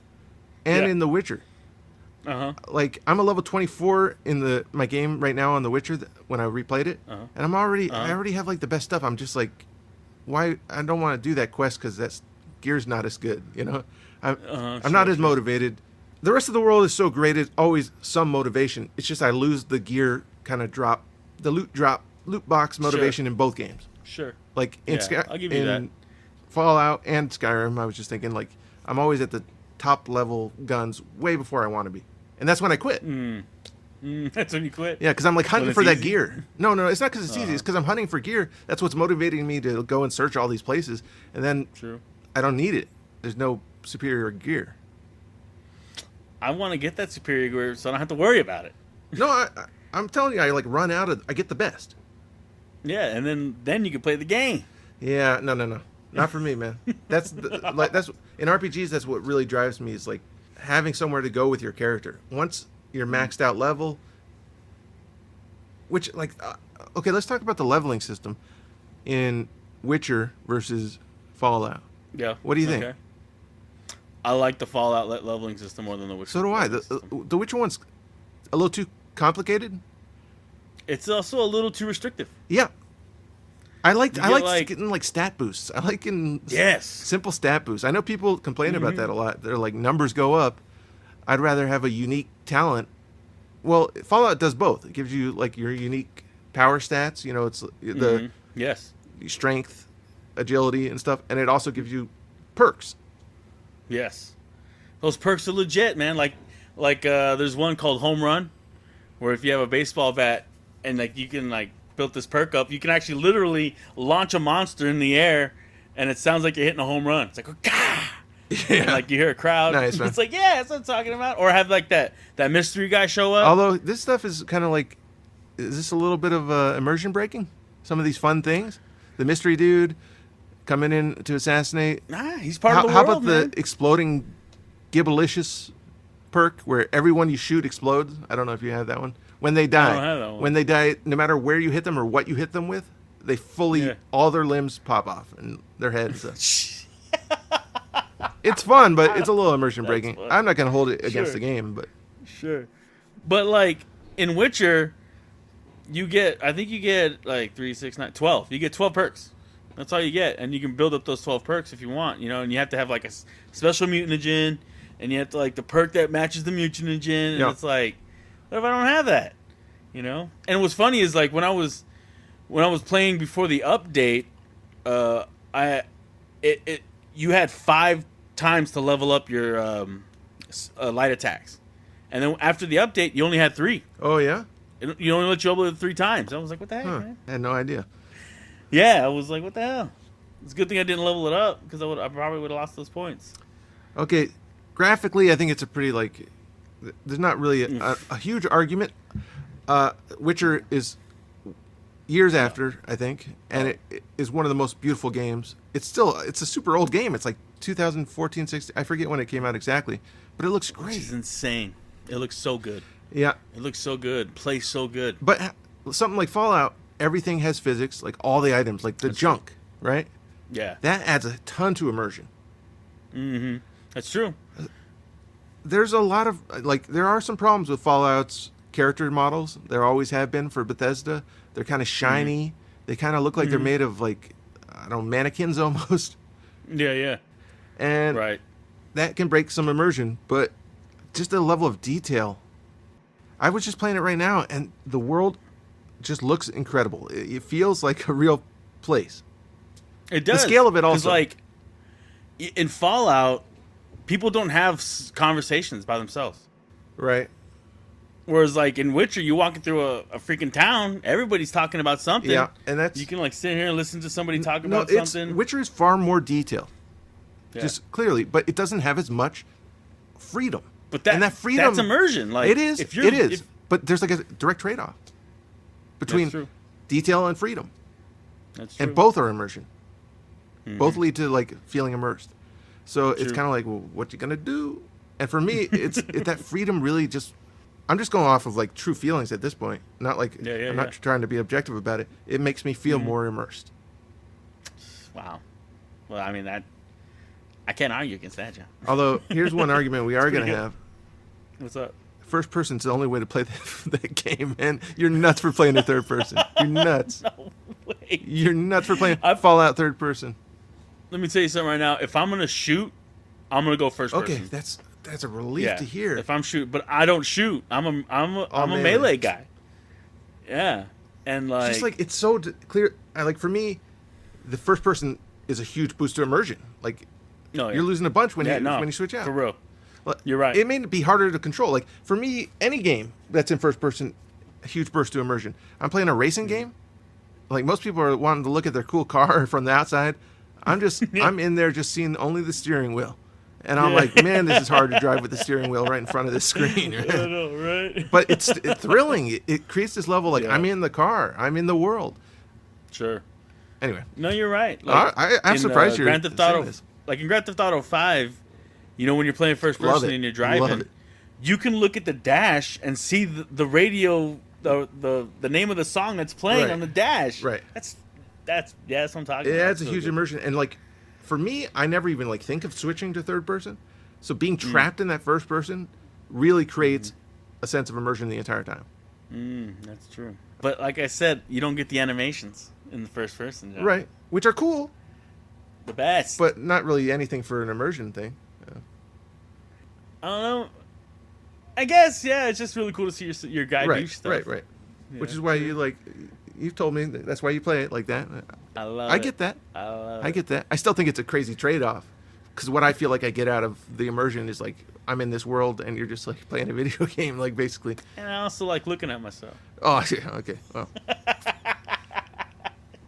and in The Witcher. Like I'm a level 24 in my game right now on The Witcher when I replayed it, and I already have like the best stuff. I'm just like, why? I don't want to do that quest because that gear's not as good, you know. I'm not as motivated. The rest of the world is so great. It's always some motivation. It's just I lose the gear kind of drop, the loot box motivation in both games.
Sure.
Like in
I'll give you that.
Fallout and Skyrim, I was just thinking like I'm always at the top level guns way before I want to be, and that's when I quit.
That's when you quit.
Yeah, because I'm like hunting for that gear. No, it's not because it's easy. It's because I'm hunting for gear. That's what's motivating me to go and search all these places, and then I don't need it. There's no superior gear.
I want to get that superior gear so I don't have to worry about it.
No, I'm telling you, I like run out of. I get the best.
Yeah, and then you can play the game.
Yeah, no, not for me, man. That's that's in RPGs. That's what really drives me is like having somewhere to go with your character. Once you're maxed out level, which like okay, let's talk about the leveling system in Witcher versus Fallout.
Yeah.
What do you think?
Okay. I like the Fallout leveling system more than the Witcher.
So do I. The Witcher one's a little too complicated.
It's also a little too restrictive.
Yeah. I like getting like stat boosts. I like getting simple stat boosts. I know people complain about that a lot. They're like numbers go up. I'd rather have a unique talent. Well, Fallout does both. It gives you like your unique power stats. You know, it's the strength, agility, and stuff, and it also gives you perks.
Yes, those perks are legit, man. Like there's one called Home Run, where if you have a baseball bat and like you can like build this perk up, you can actually literally launch a monster in the air, and it sounds like you're hitting a home run. It's like, Gah! And like you hear a crowd.
Nice, man.
It's like, yeah, that's what I'm talking about. Or have like that mystery guy show up.
Although this stuff is kind of like, is this a little bit of immersion breaking? Some of these fun things, the mystery dude coming in to assassinate.
Nah, he's part of the world.
How about
man.
the exploding Gibbalicious perk where everyone you shoot explodes? I don't know if you have that one. When they die,
I don't have that one.
When they die, no matter where you hit them or what you hit them with, they fully all their limbs pop off and their heads. It's fun, but it's a little immersion breaking. I'm not going to hold it against the game, but
But like in Witcher, I think you get like 3, 6, 9, 12. You get 12 perks. That's all you get, and you can build up those 12 perks if you want, you know. And you have to have like a special mutagen, and you have to like the perk that matches the mutagen, and it's like, what if I don't have that, you know? And what's funny is like when I was playing before the update, you had 5 times to level up your light attacks, and then after the update, you only had 3.
Oh yeah,
you only let you level it 3 times. I was like, what the heck, man?
I had no idea.
Yeah, I was like, what the hell? It's a good thing I didn't level it up because I probably would have lost those points.
Okay, graphically, I think it's a pretty like. There's not really a huge argument. Witcher is years after, I think, and it is one of the most beautiful games. It's a super old game. It's like 2014, 16. I forget when it came out exactly, but it looks great.
It's insane. It looks so good.
Yeah,
it looks so good. Plays so good.
But something like Fallout, everything has physics, like all the items, like the junk, right?
Yeah,
that adds a ton to immersion.
Mm-hmm. That's true.
There's a lot of there are some problems with Fallout's character models. There always have been for Bethesda. They're kind of shiny. They kind of look like they're made of like, I don't know, mannequins almost.
Yeah.
And that can break some immersion, but just the level of detail. I was just playing it right now, and the world just looks incredible. It feels like a real place.
It does.
The scale of it also.
Like in Fallout, people don't have conversations by themselves.
Right.
Whereas, like, in Witcher, you're walking through a freaking town, everybody's talking about something.
Yeah, and that's...
You can, like, sit here and listen to somebody talk about something.
Witcher is far more detailed. Yeah. Just clearly. But it doesn't have as much freedom.
But that freedom, that's immersion. Like
it is. But there's like a direct trade-off between detail and freedom.
That's true.
And both are immersion. Mm-hmm. Both lead to like feeling immersed. So it's kind of like, well, what you gonna do? And for me, it's that freedom really just. I'm just going off of like true feelings at this point. Not like I'm not trying to be objective about it. It makes me feel more immersed.
Wow. Well, I mean I can't argue against that, John.
Although here's one argument we are going to have.
What's up?
First person's the only way to play that game, man. You're nuts for playing the third person. You're nuts.
No way.
You're nuts for playing Fallout third person.
Let me tell you something right now. If I'm gonna shoot, I'm gonna go first person.
Okay, that's a relief to hear.
If I'm shooting, but I don't shoot. I'm a melee guy. Yeah, and like
just like it's so clear. For me, the first person is a huge boost to immersion. Like, you're losing a bunch when you switch out.
For real. You're right.
It may be harder to control. Like for me, any game that's in first person, a huge burst to immersion. I'm playing a racing game. Like most people are wanting to look at their cool car from the outside. I'm just I'm in there just seeing only the steering wheel, and I'm like, man, this is hard to drive with the steering wheel right in front of the screen.
I know, right?
But it's thrilling. It creates this level like I'm in the car. I'm in the world.
Sure.
Anyway.
No, you're right. Like,
I'm surprised you're
Grand Theft Auto. Like in Grand Theft Auto 5, you know when you're playing first person and you're driving, you can look at the dash and see the radio, the name of the song that's playing on the dash.
Right.
That's what I'm talking about.
It adds a huge immersion, and like for me, I never even like think of switching to third person. So being trapped in that first person really creates a sense of immersion the entire time.
That's true. But like I said, you don't get the animations in the first person, John.
Right? Which are cool.
The best.
But not really anything for an immersion thing. Yeah.
I don't know. I guess, it's just really cool to see your guy do stuff.
Right. Yeah. Which is why you've told me that's why you play it like that. I get that. I get that. I still think it's a crazy trade-off. Because what I feel like I get out of the immersion is like I'm in this world and you're just like playing a video game, like basically.
And I also like looking at myself.
Oh, yeah, okay. Well.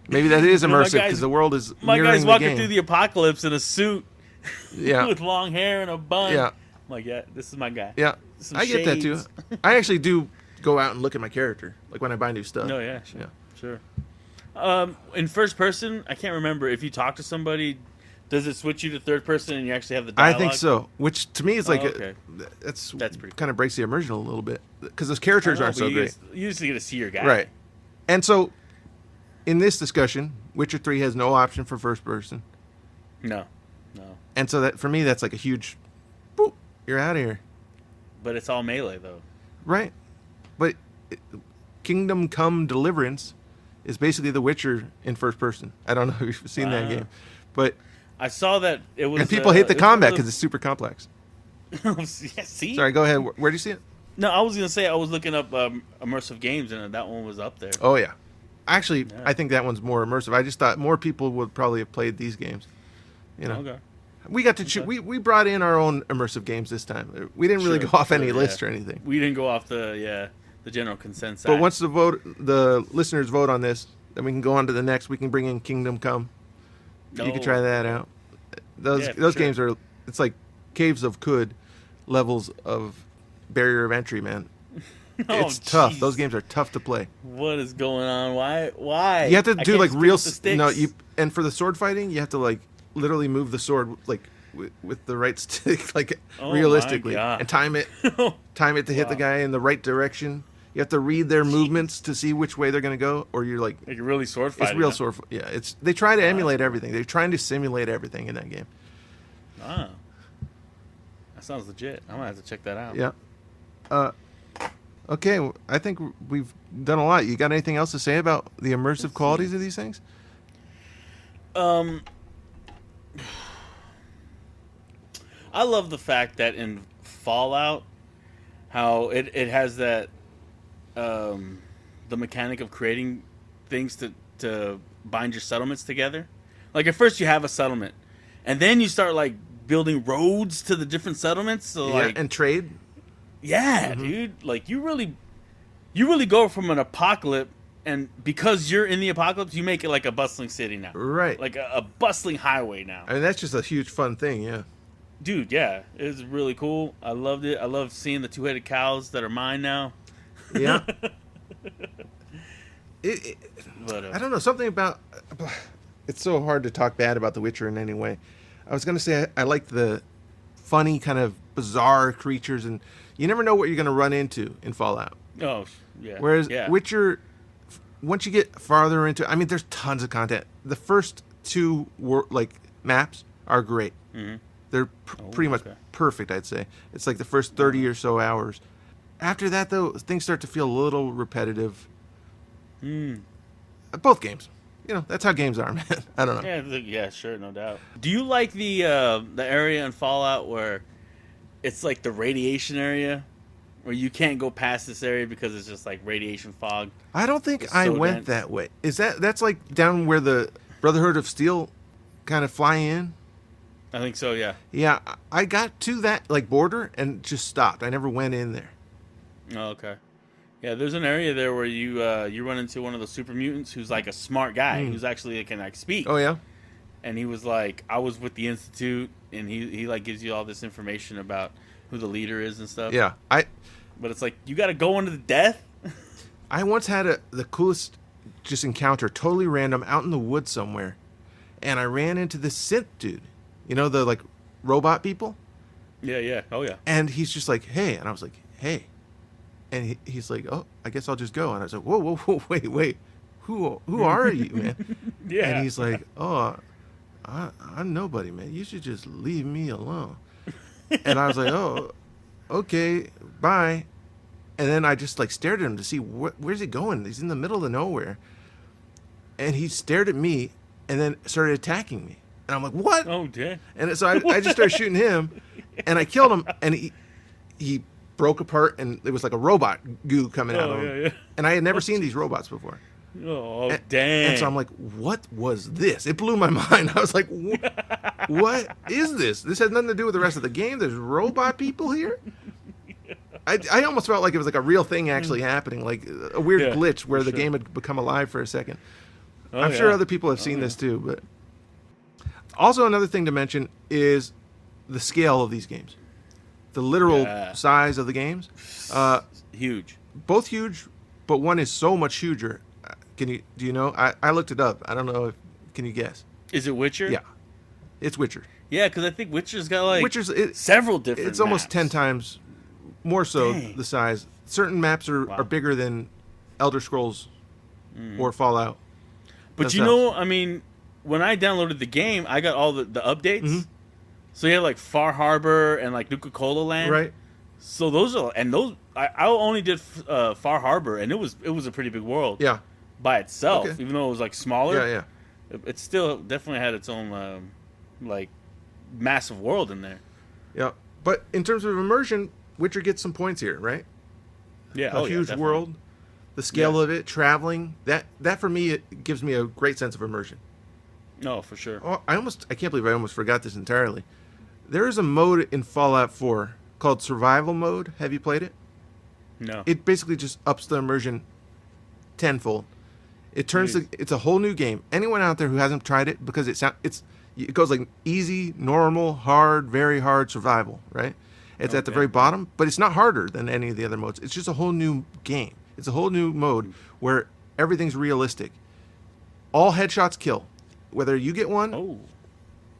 Maybe that is immersive because the world is
my
mirroring
guy's
the
walking
game.
through the apocalypse in a suit with long hair and a bun.
Yeah.
I'm like, this is my guy.
Yeah, I get that too. I actually do go out and look at my character, like when I buy new stuff.
No, sure. In first person, I can't remember if you talk to somebody. Does it switch you to third person and you actually have the dialogue?
I think so. Which to me is like
that's pretty cool.
Kind of breaks the immersion a little bit because those characters aren't so great.
You just get to see your guy,
right? And so, in this discussion, Witcher 3 has no option for first person.
No.
And so that for me, that's like a huge, boop, you're out of here.
But it's all melee though.
Right, but Kingdom Come Deliverance is basically The Witcher in first person. I don't know if you've seen that game, but.
I saw that it was.
And people hate the combat because it's super complex.
See?
Sorry, go ahead. Where do you see it?
No, I was going to say I was looking up immersive games and that one was up there.
Oh, yeah. Actually, I think that one's more immersive. I just thought more people would probably have played these games. You know?
Okay.
We got to we brought in our own immersive games this time. We didn't really go off any list or anything.
We didn't go off the general consensus.
But once the listeners vote on this, then we can go on to the next. We can bring in Kingdom Come. You can try that out. Those games are, it's like Caves of Could levels of barrier of entry, man. It's tough. Those games are tough to play.
What is going on? Why?
You have to do like real and for the sword fighting, you have to like literally move the sword like with the right stick, like realistically, and time it to hit the guy in the right direction. You have to read their movements to see which way they're going to go, or you're like
really sword fighting.
It's real sword. Yeah, they try to emulate everything. They're trying to simulate everything in that game.
Ah, that sounds legit. I'm gonna have to check that out.
Yeah. Okay, I think we've done a lot. You got anything else to say about the immersive qualities of these things?
I love the fact that in Fallout, how it has that. The mechanic of creating things to bind your settlements together. Like at first you have a settlement, and then you start like building roads to the different settlements. So
and trade.
Yeah, dude. Like you really go from an apocalypse, and because you're in the apocalypse, you make it like a bustling city now.
Right.
Like a bustling highway now.
I mean that's just a huge fun thing. Yeah.
Dude, yeah, it's really cool. I loved it. I love seeing the two-headed cows that are mine now.
Yeah. it,
But
I don't know, something about it's so hard to talk bad about The Witcher in any way. I was going to say I like the funny kind of bizarre creatures, and you never know what you're going to run into in Fallout.
oh yeah.
Whereas
yeah.
Witcher, once you get farther into, I mean, there's tons of content. The first two maps are great.
Mm-hmm.
They're pretty much perfect, I'd say. It's like the first 30 or so hours. After that, though, things start to feel a little repetitive. Both games. You know, that's how games are, man. I don't know.
Yeah, sure, no doubt. Do you like the area in Fallout where it's like the radiation area, where you can't go past this area because it's just like radiation fog?
I don't think I went that way. That's like down where the Brotherhood of Steel kind of fly in?
I think so, yeah.
Yeah, I got to that like border and just stopped. I never went in there.
Oh, okay. Yeah, there's an area there where you run into one of the super mutants who's like a smart guy who's actually can like speak.
Oh yeah.
And he was like, I was with the Institute, and he like gives you all this information about who the leader is and stuff.
Yeah,
But it's like you got to go into the death.
I once had the coolest just encounter, totally random, out in the woods somewhere, and I ran into this synth dude. You know, the like robot people.
Yeah. Oh yeah.
And he's just like, hey, and I was like, hey. And he's like, oh, I guess I'll just go. And I was like, whoa, wait. Who are you, man?
Yeah.
And he's like, oh, I'm nobody, man. You should just leave me alone. And I was like, oh, okay, bye. And then I just like stared at him to see where's he going. He's in the middle of nowhere. And he stared at me and then started attacking me. And I'm like, what?
Oh, damn.
And so I just started shooting him, and I killed him, and he broke apart, and it was like a robot goo coming out of him.
Yeah.
And I had never seen these robots before.
Oh,
and,
dang.
And so I'm like, what was this? It blew my mind. I was like, what is this? This has nothing to do with the rest of the game. There's robot people here? I almost felt like it was like a real thing actually happening, like a weird glitch where the game had become alive for a second. I'm sure other people have seen this too, but... Also, another thing to mention is the scale of these games. The literal size of the games.
Huge.
Both huge, but one is so much huger. Do you know? I looked it up. I don't know can you guess?
Is it Witcher?
Yeah. It's Witcher.
Yeah, because I think Witcher's got like several different
It's almost
maps.
10 times more so the size. Certain maps are bigger than Elder Scrolls or Fallout.
But you know, I mean... When I downloaded the game, I got all the updates. Mm-hmm. So you had like Far Harbor and like Nuka-Cola Land.
Right.
So I only did Far Harbor, and it was a pretty big world.
Yeah.
By itself, even though it was like smaller.
Yeah.
It still definitely had its own like massive world in there.
Yeah. But in terms of immersion, Witcher gets some points here, right?
Yeah.
A huge world, the scale of it, traveling. That for me, it gives me a great sense of immersion.
No, for sure.
Oh, I can't believe I almost forgot this entirely. There is a mode in Fallout 4 called Survival Mode. Have you played it?
No.
It basically just ups the immersion tenfold. It's a whole new game. Anyone out there who hasn't tried it, because it goes like easy, normal, hard, very hard, survival, right? It's at the very bottom, but it's not harder than any of the other modes. It's just a whole new game. It's a whole new mode where everything's realistic. All headshots kill. Whether you get one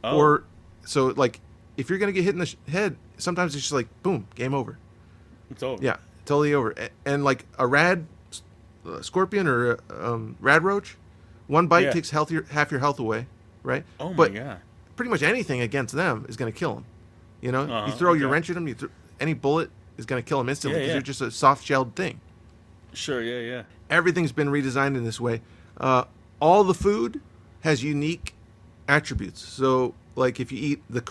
or... So, like, if you're going to get hit in the head, sometimes it's just like, boom, game over.
It's over.
Yeah, totally over. And like a rad scorpion or a rad roach, one bite takes half your health away, right?
Oh, my God.
Pretty much anything against them is going to kill them. You know? You throw your wrench at them, any bullet is going to kill them instantly because they're just a soft-shelled thing.
Sure, yeah.
Everything's been redesigned in this way. All the food has unique attributes. So, like, if you eat a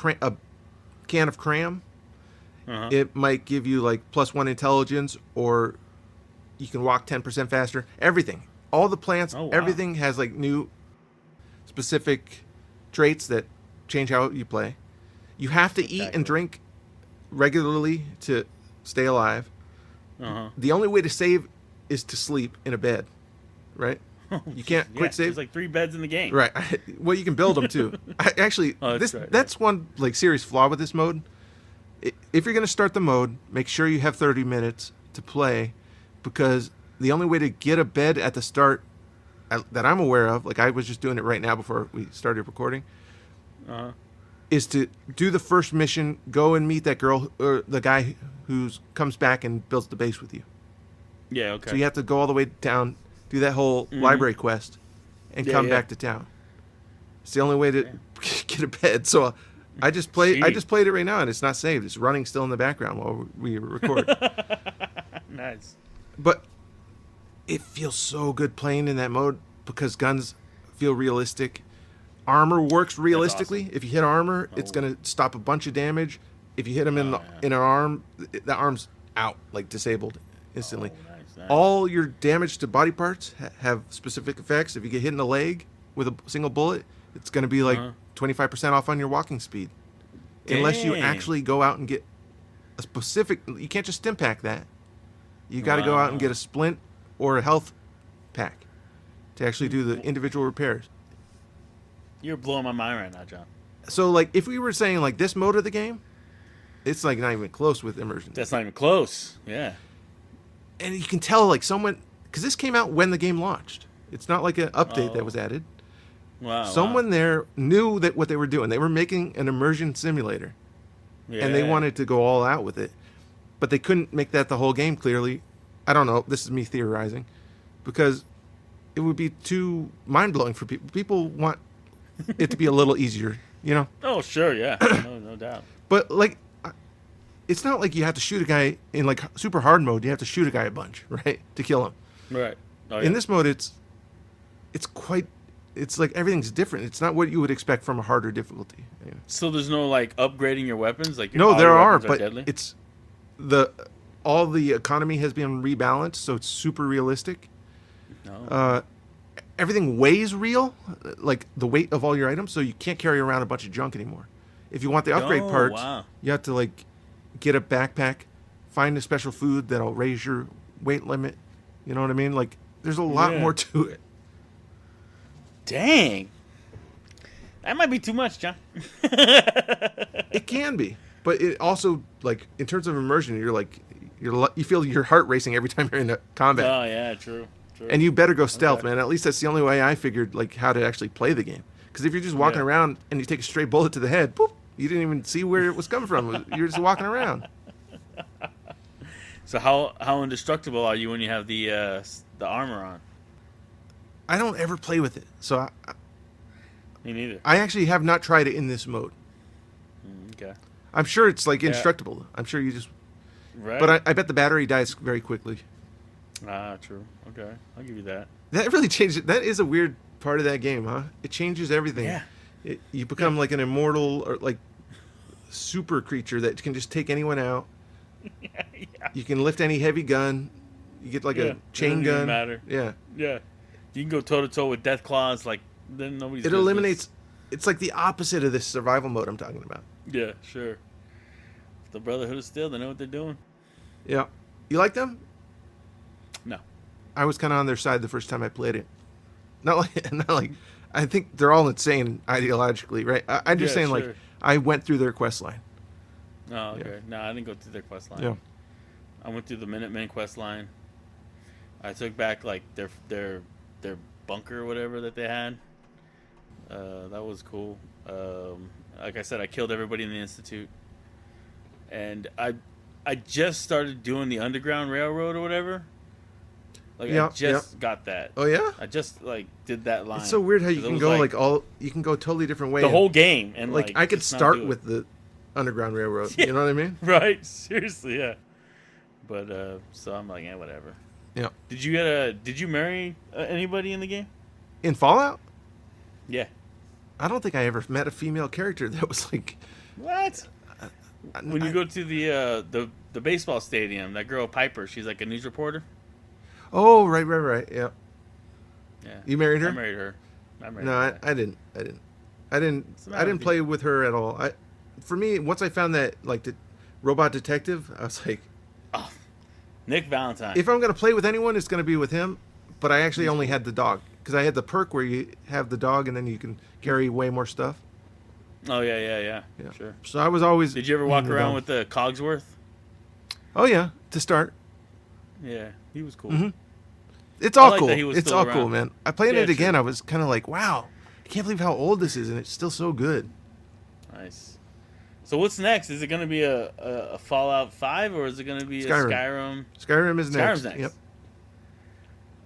can of cram, it might give you, like, +1 intelligence, or you can walk 10% faster. Everything. All the plants, everything has, like, new specific traits that change how you play. You have to eat and drink regularly to stay alive. The only way to save is to sleep in a bed, right? You can't quick save.
There's like 3 beds in the game.
Right. Well, you can build them too. That's one like serious flaw with this mode. If you're going to start the mode, make sure you have 30 minutes to play, because the only way to get a bed at the start that I'm aware of, like I was just doing it right now before we started recording, is to do the first mission, go and meet that girl or the guy who comes back and builds the base with you.
Yeah, okay.
So you have to go all the way down, do that whole library quest, and come back to town. It's the only way to get a bed. So I just played it right now, and it's not saved. It's running still in the background while we record.
Nice.
But it feels so good playing in that mode because guns feel realistic. Armor works realistically. Awesome. If you hit armor, it's going to stop a bunch of damage. If you hit them in an arm, the arm's out, like disabled instantly. Nice. All your damage to body parts have specific effects. If you get hit in the leg with a single bullet, it's going to be like 25% off on your walking speed. Dang. Unless you actually go out and get a specific... You can't just stim pack that. You got to go out and get a splint or a health pack to actually do the individual repairs.
You're blowing my mind right now, John.
So, like, if we were saying, like, this mode of the game, it's, like, not even close with immersion.
That's not even close. Yeah.
And you can tell, like, someone... Because this came out when the game launched. It's not like an update that was added.
Wow.
Someone there knew that what they were doing. They were making an immersion simulator. Yeah. And they wanted to go all out with it. But they couldn't make that the whole game, clearly. I don't know. This is me theorizing. Because it would be too mind-blowing for people. People want it to be a little easier, you know?
Oh, sure, yeah. No doubt.
But, like, it's not like you have to shoot a guy in, like, super hard mode. You have to shoot a guy a bunch, right? To kill him.
Right. Oh, yeah.
In this mode, it's like everything's different. It's not what you would expect from a harder difficulty. Yeah.
So there's no, like, upgrading your weapons? Like,
no, there are, but
deadly?
It's all the economy has been rebalanced, so it's super realistic. No. Everything weighs real, like the weight of all your items, so you can't carry around a bunch of junk anymore. If you want the upgrade parts, you have to, like, get a backpack, find a special food that'll raise your weight limit. You know what I mean? Like, there's a lot more to it.
Dang. That might be too much, John.
It can be. But it also, like, in terms of immersion, you feel your heart racing every time you're in combat.
Oh, yeah, true.
And you better go stealth, man. At least that's the only way I figured, like, how to actually play the game. Because if you're just walking around and you take a stray bullet to the head, boop, you didn't even see where it was coming from. You're just walking around.
So how indestructible are you when you have the armor on?
I don't ever play with it, so
Me neither.
I actually have not tried it in this mode.
Okay.
I'm sure it's, like, indestructible. I'm sure you just...
Right.
But I bet the battery dies very quickly.
Ah, true. Okay, I'll give you that.
That really changed it. That is a weird part of that game, huh? It changes everything.
Yeah.
You become like an immortal or, like, super creature that can just take anyone out.
Yeah.
You can lift any heavy gun. You get, like, a chain gun.
Doesn't matter.
Yeah.
Yeah. You can go toe to toe with death claws. Like, then nobody's.
It eliminates. It's like the opposite of this survival mode I'm talking about.
Yeah, sure. The Brotherhood of Steel, they know what they're doing.
Yeah. You like them?
No.
I was kind of on their side the first time I played it. Not like. I think they're all insane ideologically, right? I'm just saying, sure. Like, I went through their quest line.
Oh, okay. Yeah. No, I didn't go through their quest line.
Yeah.
I went through the Minutemen quest line. I took back, like, their bunker or whatever that they had. That was cool. Like I said, I killed everybody in the Institute. And I just started doing the Underground Railroad or whatever. Like, I just got that.
Oh, yeah?
I just, like, did that line.
It's so weird how you can go, like, you can go totally different ways.
The whole game. And,
like I could start with the Underground Railroad. Yeah. You know what I mean?
Right. Seriously, yeah. But, so I'm like, whatever.
Yeah.
Did you marry anybody in the game?
In Fallout?
Yeah.
I don't think I ever met a female character that was like...
What? When you go to the baseball stadium, that girl Piper, she's like a news reporter.
Oh, right. Yeah.
Yeah.
You married her?
I married her.
I didn't play with her at all. For me, once I found that, like, the robot detective, I was like,
Nick Valentine.
If I'm going to play with anyone, it's going to be with him. But I actually only had the dog because I had the perk where you have the dog and then you can carry way more stuff.
Oh yeah. Sure.
So I was always.
Did you ever walk around with the Cogsworth?
Oh yeah, to start.
Yeah, he was cool.
Mm-hmm. It's all
like
cool.
that he was
It's
still
all
around.
cool, man. I played it again.
Sure.
I was kind of like, wow, I can't believe how old this is, and it's still so good.
Nice. So what's next? Is it going to be a Fallout 5 or is it going to be
Skyrim.
a Skyrim?
Skyrim is next.
Skyrim's next.
Yep.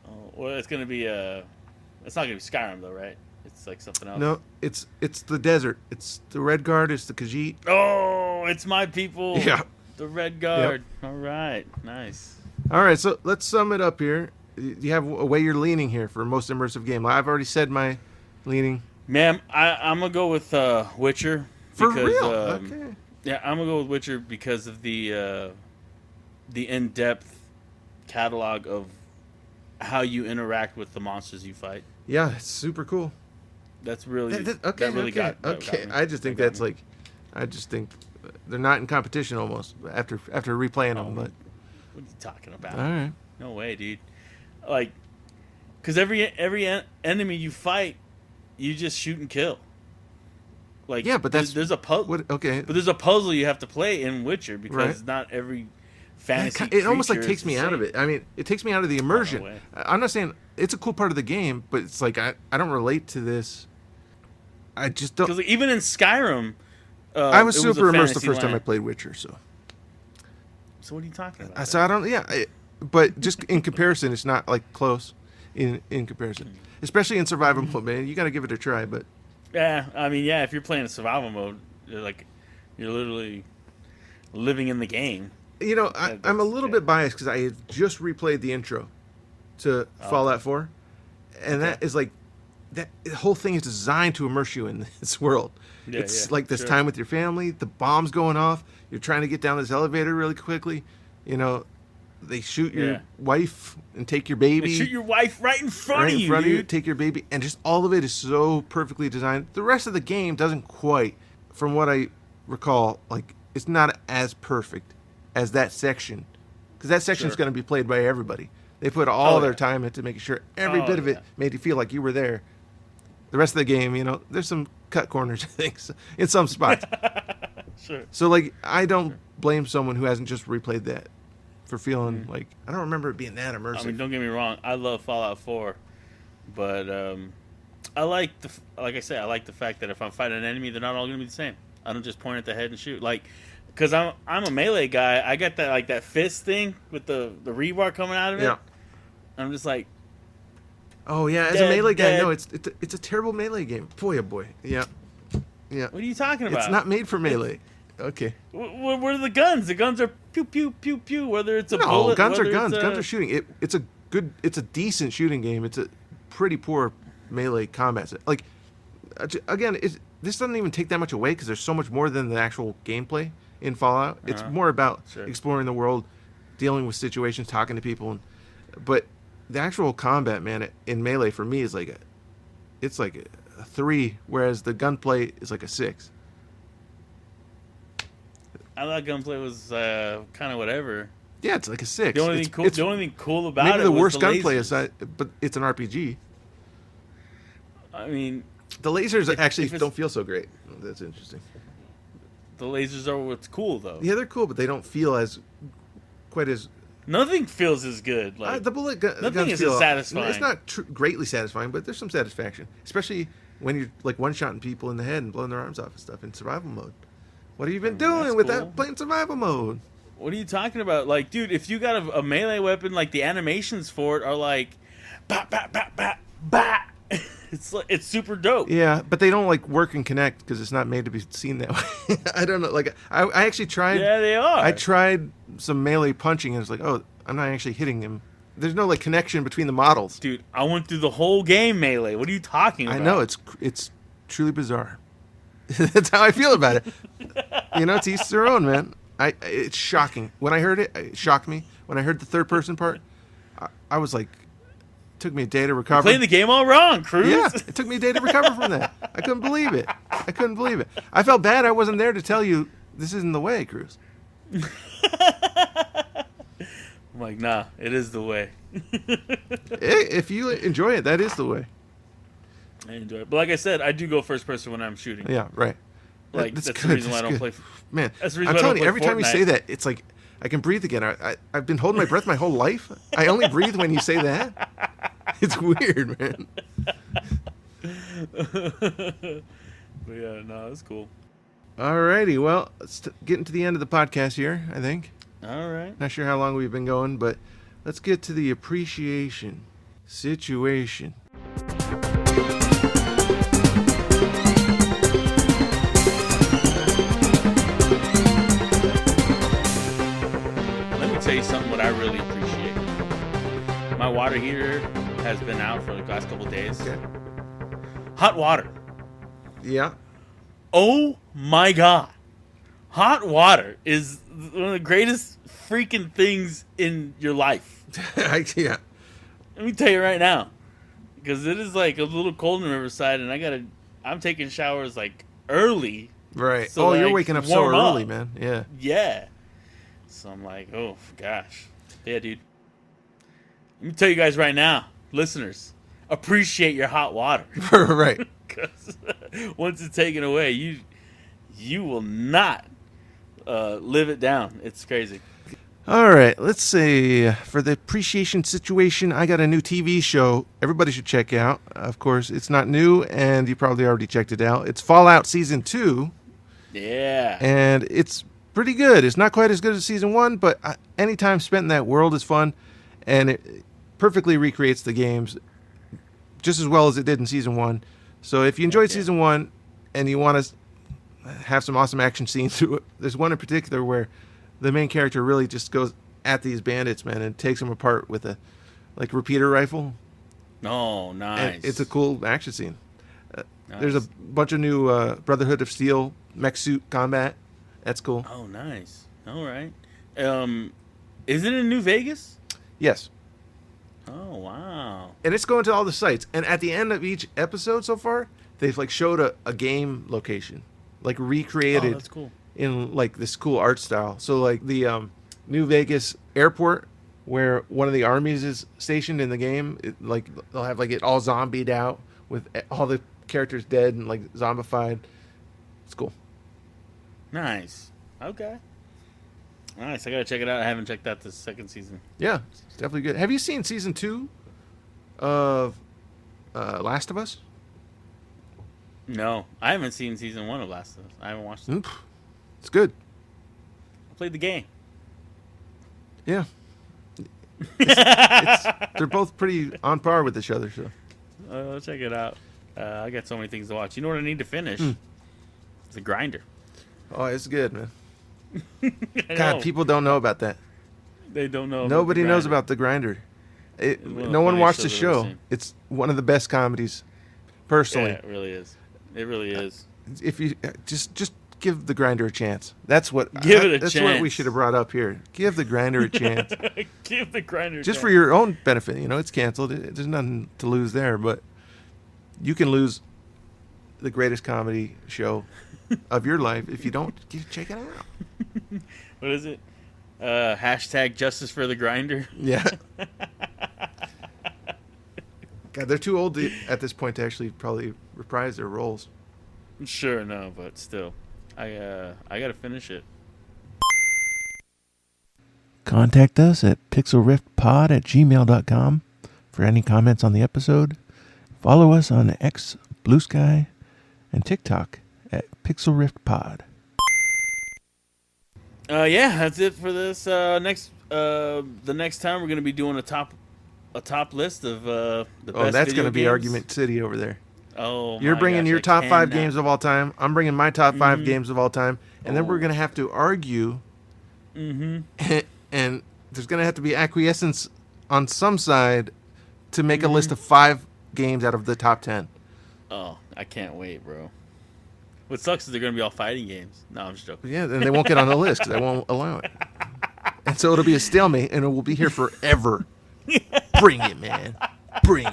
Oh, well, it's going to be a. It's not going to be Skyrim though, right? It's like something else.
No, it's the desert. It's the Redguard. It's the Khajiit.
Oh, it's my people.
Yeah.
The Red Guard. Yep. All right. Nice.
All right, so let's sum it up here. You have a way you're leaning here for most immersive game. I've already said my leaning.
Man, I'm going to go with Witcher.
For
because,
real? Okay.
Yeah, I'm going to go with Witcher because of the in-depth catalog of how you interact with the monsters you fight.
Yeah, it's super cool.
That's really
Okay.
That really got me.
I just think that's like, I just think they're not in competition almost after replaying them. But
what are you talking about?
all right,
No way, dude. Like, because every enemy you fight, you just shoot and kill. Like,
yeah, but
there's a puzzle.
Okay,
But there's a puzzle you have to play in Witcher because
Right.
not every fantasy.
it almost like
creature
takes
is
me
the
out of
same.
it. I mean, it takes me out of the immersion.
way.
I'm not saying it's a cool part of the game, but it's like I don't relate to this. I just don't.
Because even in Skyrim,
I was
it a
super immersed the
fantasy
first time I
land.
played Witcher, so.
So what are you talking about?
So I don't. Yeah, but just in comparison, it's not like close. In comparison, especially in survival mode, man, you got to give it a try. But
Yeah, I mean, yeah, if you're playing a survival mode, you're literally living in the game.
you know, I'm a little
yeah.
bit biased because I had just replayed the intro to Fallout 4, and that is like that the whole thing is designed to immerse you in this world.
Yeah,
It's
yeah,
like this
sure.
time with your family. The bomb's going off. You're trying to get down this elevator really quickly. You know, they shoot your
Yeah.
wife and take your baby.
They shoot your wife right in front
right
of
in
you,
front of you,
dude.
take your baby, and just all of it is so perfectly designed. The rest of the game doesn't quite, from what I recall, like it's not as perfect as that section, because that section is
Sure.
going to be played by everybody. They put all
Oh,
their
yeah.
time into making sure every
Oh,
bit of it
yeah.
made you feel like you were there. The rest of the game, you know, there's some cut corners, I think, in some spots.
Sure.
So, like, I don't blame someone who hasn't just replayed that for feeling like, I don't remember it being that immersive.
I mean, don't get me wrong. I love Fallout 4, but I like like I said, I like the fact that if I'm fighting an enemy, they're not all going to be the same. I don't just point at the head and shoot. Like, because I'm a melee guy. I got that that fist thing with the rebar coming out of it.
Yeah.
I'm just like,
Oh yeah, as a
Dead,
melee guy,
dead.
no, it's a terrible melee game. Boy, oh boy, yeah.
what are you talking about?
It's not made for melee. Okay.
What are the guns? The guns are pew pew pew pew. Whether it's a
No,
bullet,
guns are
whether
guns.
it's
Guns are shooting. It's a decent shooting game. It's a pretty poor melee combat. Like, again, this doesn't even take that much away because there's so much more than the actual gameplay in Fallout. It's more about
Sure.
exploring the world, dealing with situations, talking to people, but the actual combat, man, in melee for me is like it's like a 3, whereas the gunplay is like a 6.
I thought gunplay was kind of whatever.
Yeah, it's like a 6.
The only
It's-
thing cool.
it's
The only thing cool about
maybe
it
the
was
worst
the
gunplay
lasers.
aside, but it's an RPG.
I mean,
The lasers actually
if it's-
don't feel so great. That's interesting.
the lasers are what's cool though.
Yeah, they're cool, but they don't feel quite as.
Nothing feels as good. Like
The bullet
nothing
guns
is
feel
as satisfying.
It's not greatly satisfying, but there's some satisfaction, especially when you're like one-shotting people in the head and blowing their arms off and stuff in survival mode. What have you been doing
that's
with
cool.
that playing survival mode?
What are you talking about? Like, dude, if you got a melee weapon, like the animations for it are like, bat bat bat bat bat. It's super dope.
Yeah, but they don't like work and connect because it's not made to be seen that way. I don't know. Like I actually tried.
Yeah, they are.
I tried some melee punching and it's like, oh, I'm not actually hitting him. There's no like connection between the models.
Dude, I went through the whole game melee. What are you talking about?
I know it's truly bizarre. That's how I feel about it. You know, it's each their own, man. It's shocking. When I heard it, it shocked me. When I heard the third person part, I was like, it took me a day to recover.
Playing the game all wrong, Cruz.
Yeah, it took me a day to recover from that. I couldn't believe it. I felt bad I wasn't there to tell you this isn't the way, Cruz.
I'm like, nah, it is the way.
If you enjoy it, that is the way.
I enjoy it. But like I said, I do go first person when I'm shooting.
Yeah, right.
Like,
that's
the
good.
reason why I don't play.
Man,
That's the reason
I'm
why I don't
telling you,
play
every time you
Fortnite.
say that, it's like I can breathe again. I've been holding my breath my whole life. I only breathe when you say that. It's weird, man.
But yeah, no, that's cool.
Alrighty, well, let's getting to the end of the podcast here, I think.
All right.
Not sure how long we've been going, but let's get to the appreciation situation.
Let me tell you something what I really appreciate. My water heater has been out for the last couple of days.
Okay.
Hot water.
Yeah.
Oh my God. Hot water is one of the greatest freaking things in your life.
Yeah.
Let me tell you right now. Because it is like a little cold in Riverside and I'm taking showers like early.
Right.
So,
you're
like,
waking up so
warm
early,
up.
man. Yeah.
Yeah. So I'm like, oh gosh. Yeah, dude. Let me tell you guys right now, listeners, appreciate your hot water.
Right.
Because once it's taken away, you will not live it down. It's crazy.
All right, let's see. For the appreciation situation, I got a new TV show everybody should check out. Of course, it's not new, and you probably already checked it out. It's Fallout Season 2,
Yeah.
and it's pretty good. It's not quite as good as Season 1, but any time spent in that world is fun, and it perfectly recreates the games just as well as it did in Season 1. So if you enjoyed Season 1 and you want to have some awesome action scenes, there's one in particular where the main character really just goes at these bandits, man, and takes them apart with a repeater rifle.
Oh, nice.
And it's a cool action scene.
Nice.
There's a bunch of new Brotherhood of Steel mech suit combat. That's cool.
Oh, nice. All right. Is it in New Vegas?
Yes.
Oh, wow.
And it's going to all the sites. And at the end of each episode so far, they've showed a game location, recreated.
Oh, that's cool.
In this cool art style. So the New Vegas airport where one of the armies is stationed in the game, they'll have it all zombied out with all the characters dead and zombified. It's cool.
Nice. Okay. Nice. I gotta check it out. I haven't checked out the second season.
Yeah, it's definitely good. Have you seen season 2 of Last of Us?
No, I haven't seen season 1 of Last of Us. I haven't watched it.
It's good.
I played the game.
Yeah. They're both pretty on par with each other. So
I'll check it out. I got so many things to watch. You know what I need to finish? It's a grinder.
Oh, it's good, man.
I
God,
know.
people don't know about that.
They don't know.
Nobody knows
about
about the grinder.
One of the
No one
funniest
watched the
shows I've ever
show.
seen.
It's one of the best comedies,
the
personally.
Yeah, it really is. It really is.
If you just give the grinder a chance. That's what
Give it a
that's what we
chance.
should have brought up here. Give the grinder a chance,
Give the grinder.
just
a
for
chance.
your own benefit. It's canceled. There's nothing to lose there, but you can lose the greatest comedy show of your life if you don't check it out.
What is it? Hashtag justice for the grinder.
Yeah. God, they're too old at this point to actually probably reprise their roles.
Sure, no, but still, I gotta finish it.
Contact us at pixelriftpod@gmail.com for any comments on the episode. Follow us on X, Blue Sky, and TikTok at pixelriftpod.
Yeah, that's it for this. The next time we're gonna be doing a top list of the best.
Oh, that's
going
to be
games.
Argument City over there.
Oh,
You're
my
bringing
gosh,
your
I
top 5
cannot.
games of all time. I'm bringing my top 5 games of all time. And then
Oh.
we're going to have to argue.
Mm-hmm.
And there's going to have to be acquiescence on some side to make a list of 5 games out of the top 10.
Oh, I can't wait, bro. What sucks is they're gonna be all fighting games. No, I'm just joking.
Yeah, then they won't get on the list because I won't allow it. And so it'll be a stalemate, and it will be here forever. Bring it, man. Bring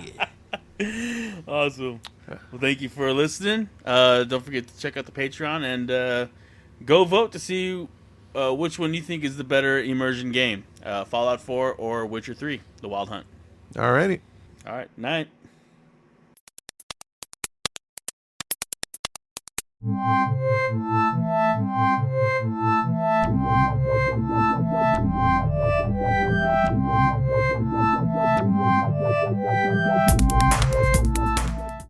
it.
Awesome. Well, thank you for listening. Don't forget to check out the Patreon and go vote to see which one you think is the better immersion game. Fallout 4 or Witcher 3, The Wild Hunt.
Alrighty.
All right, night.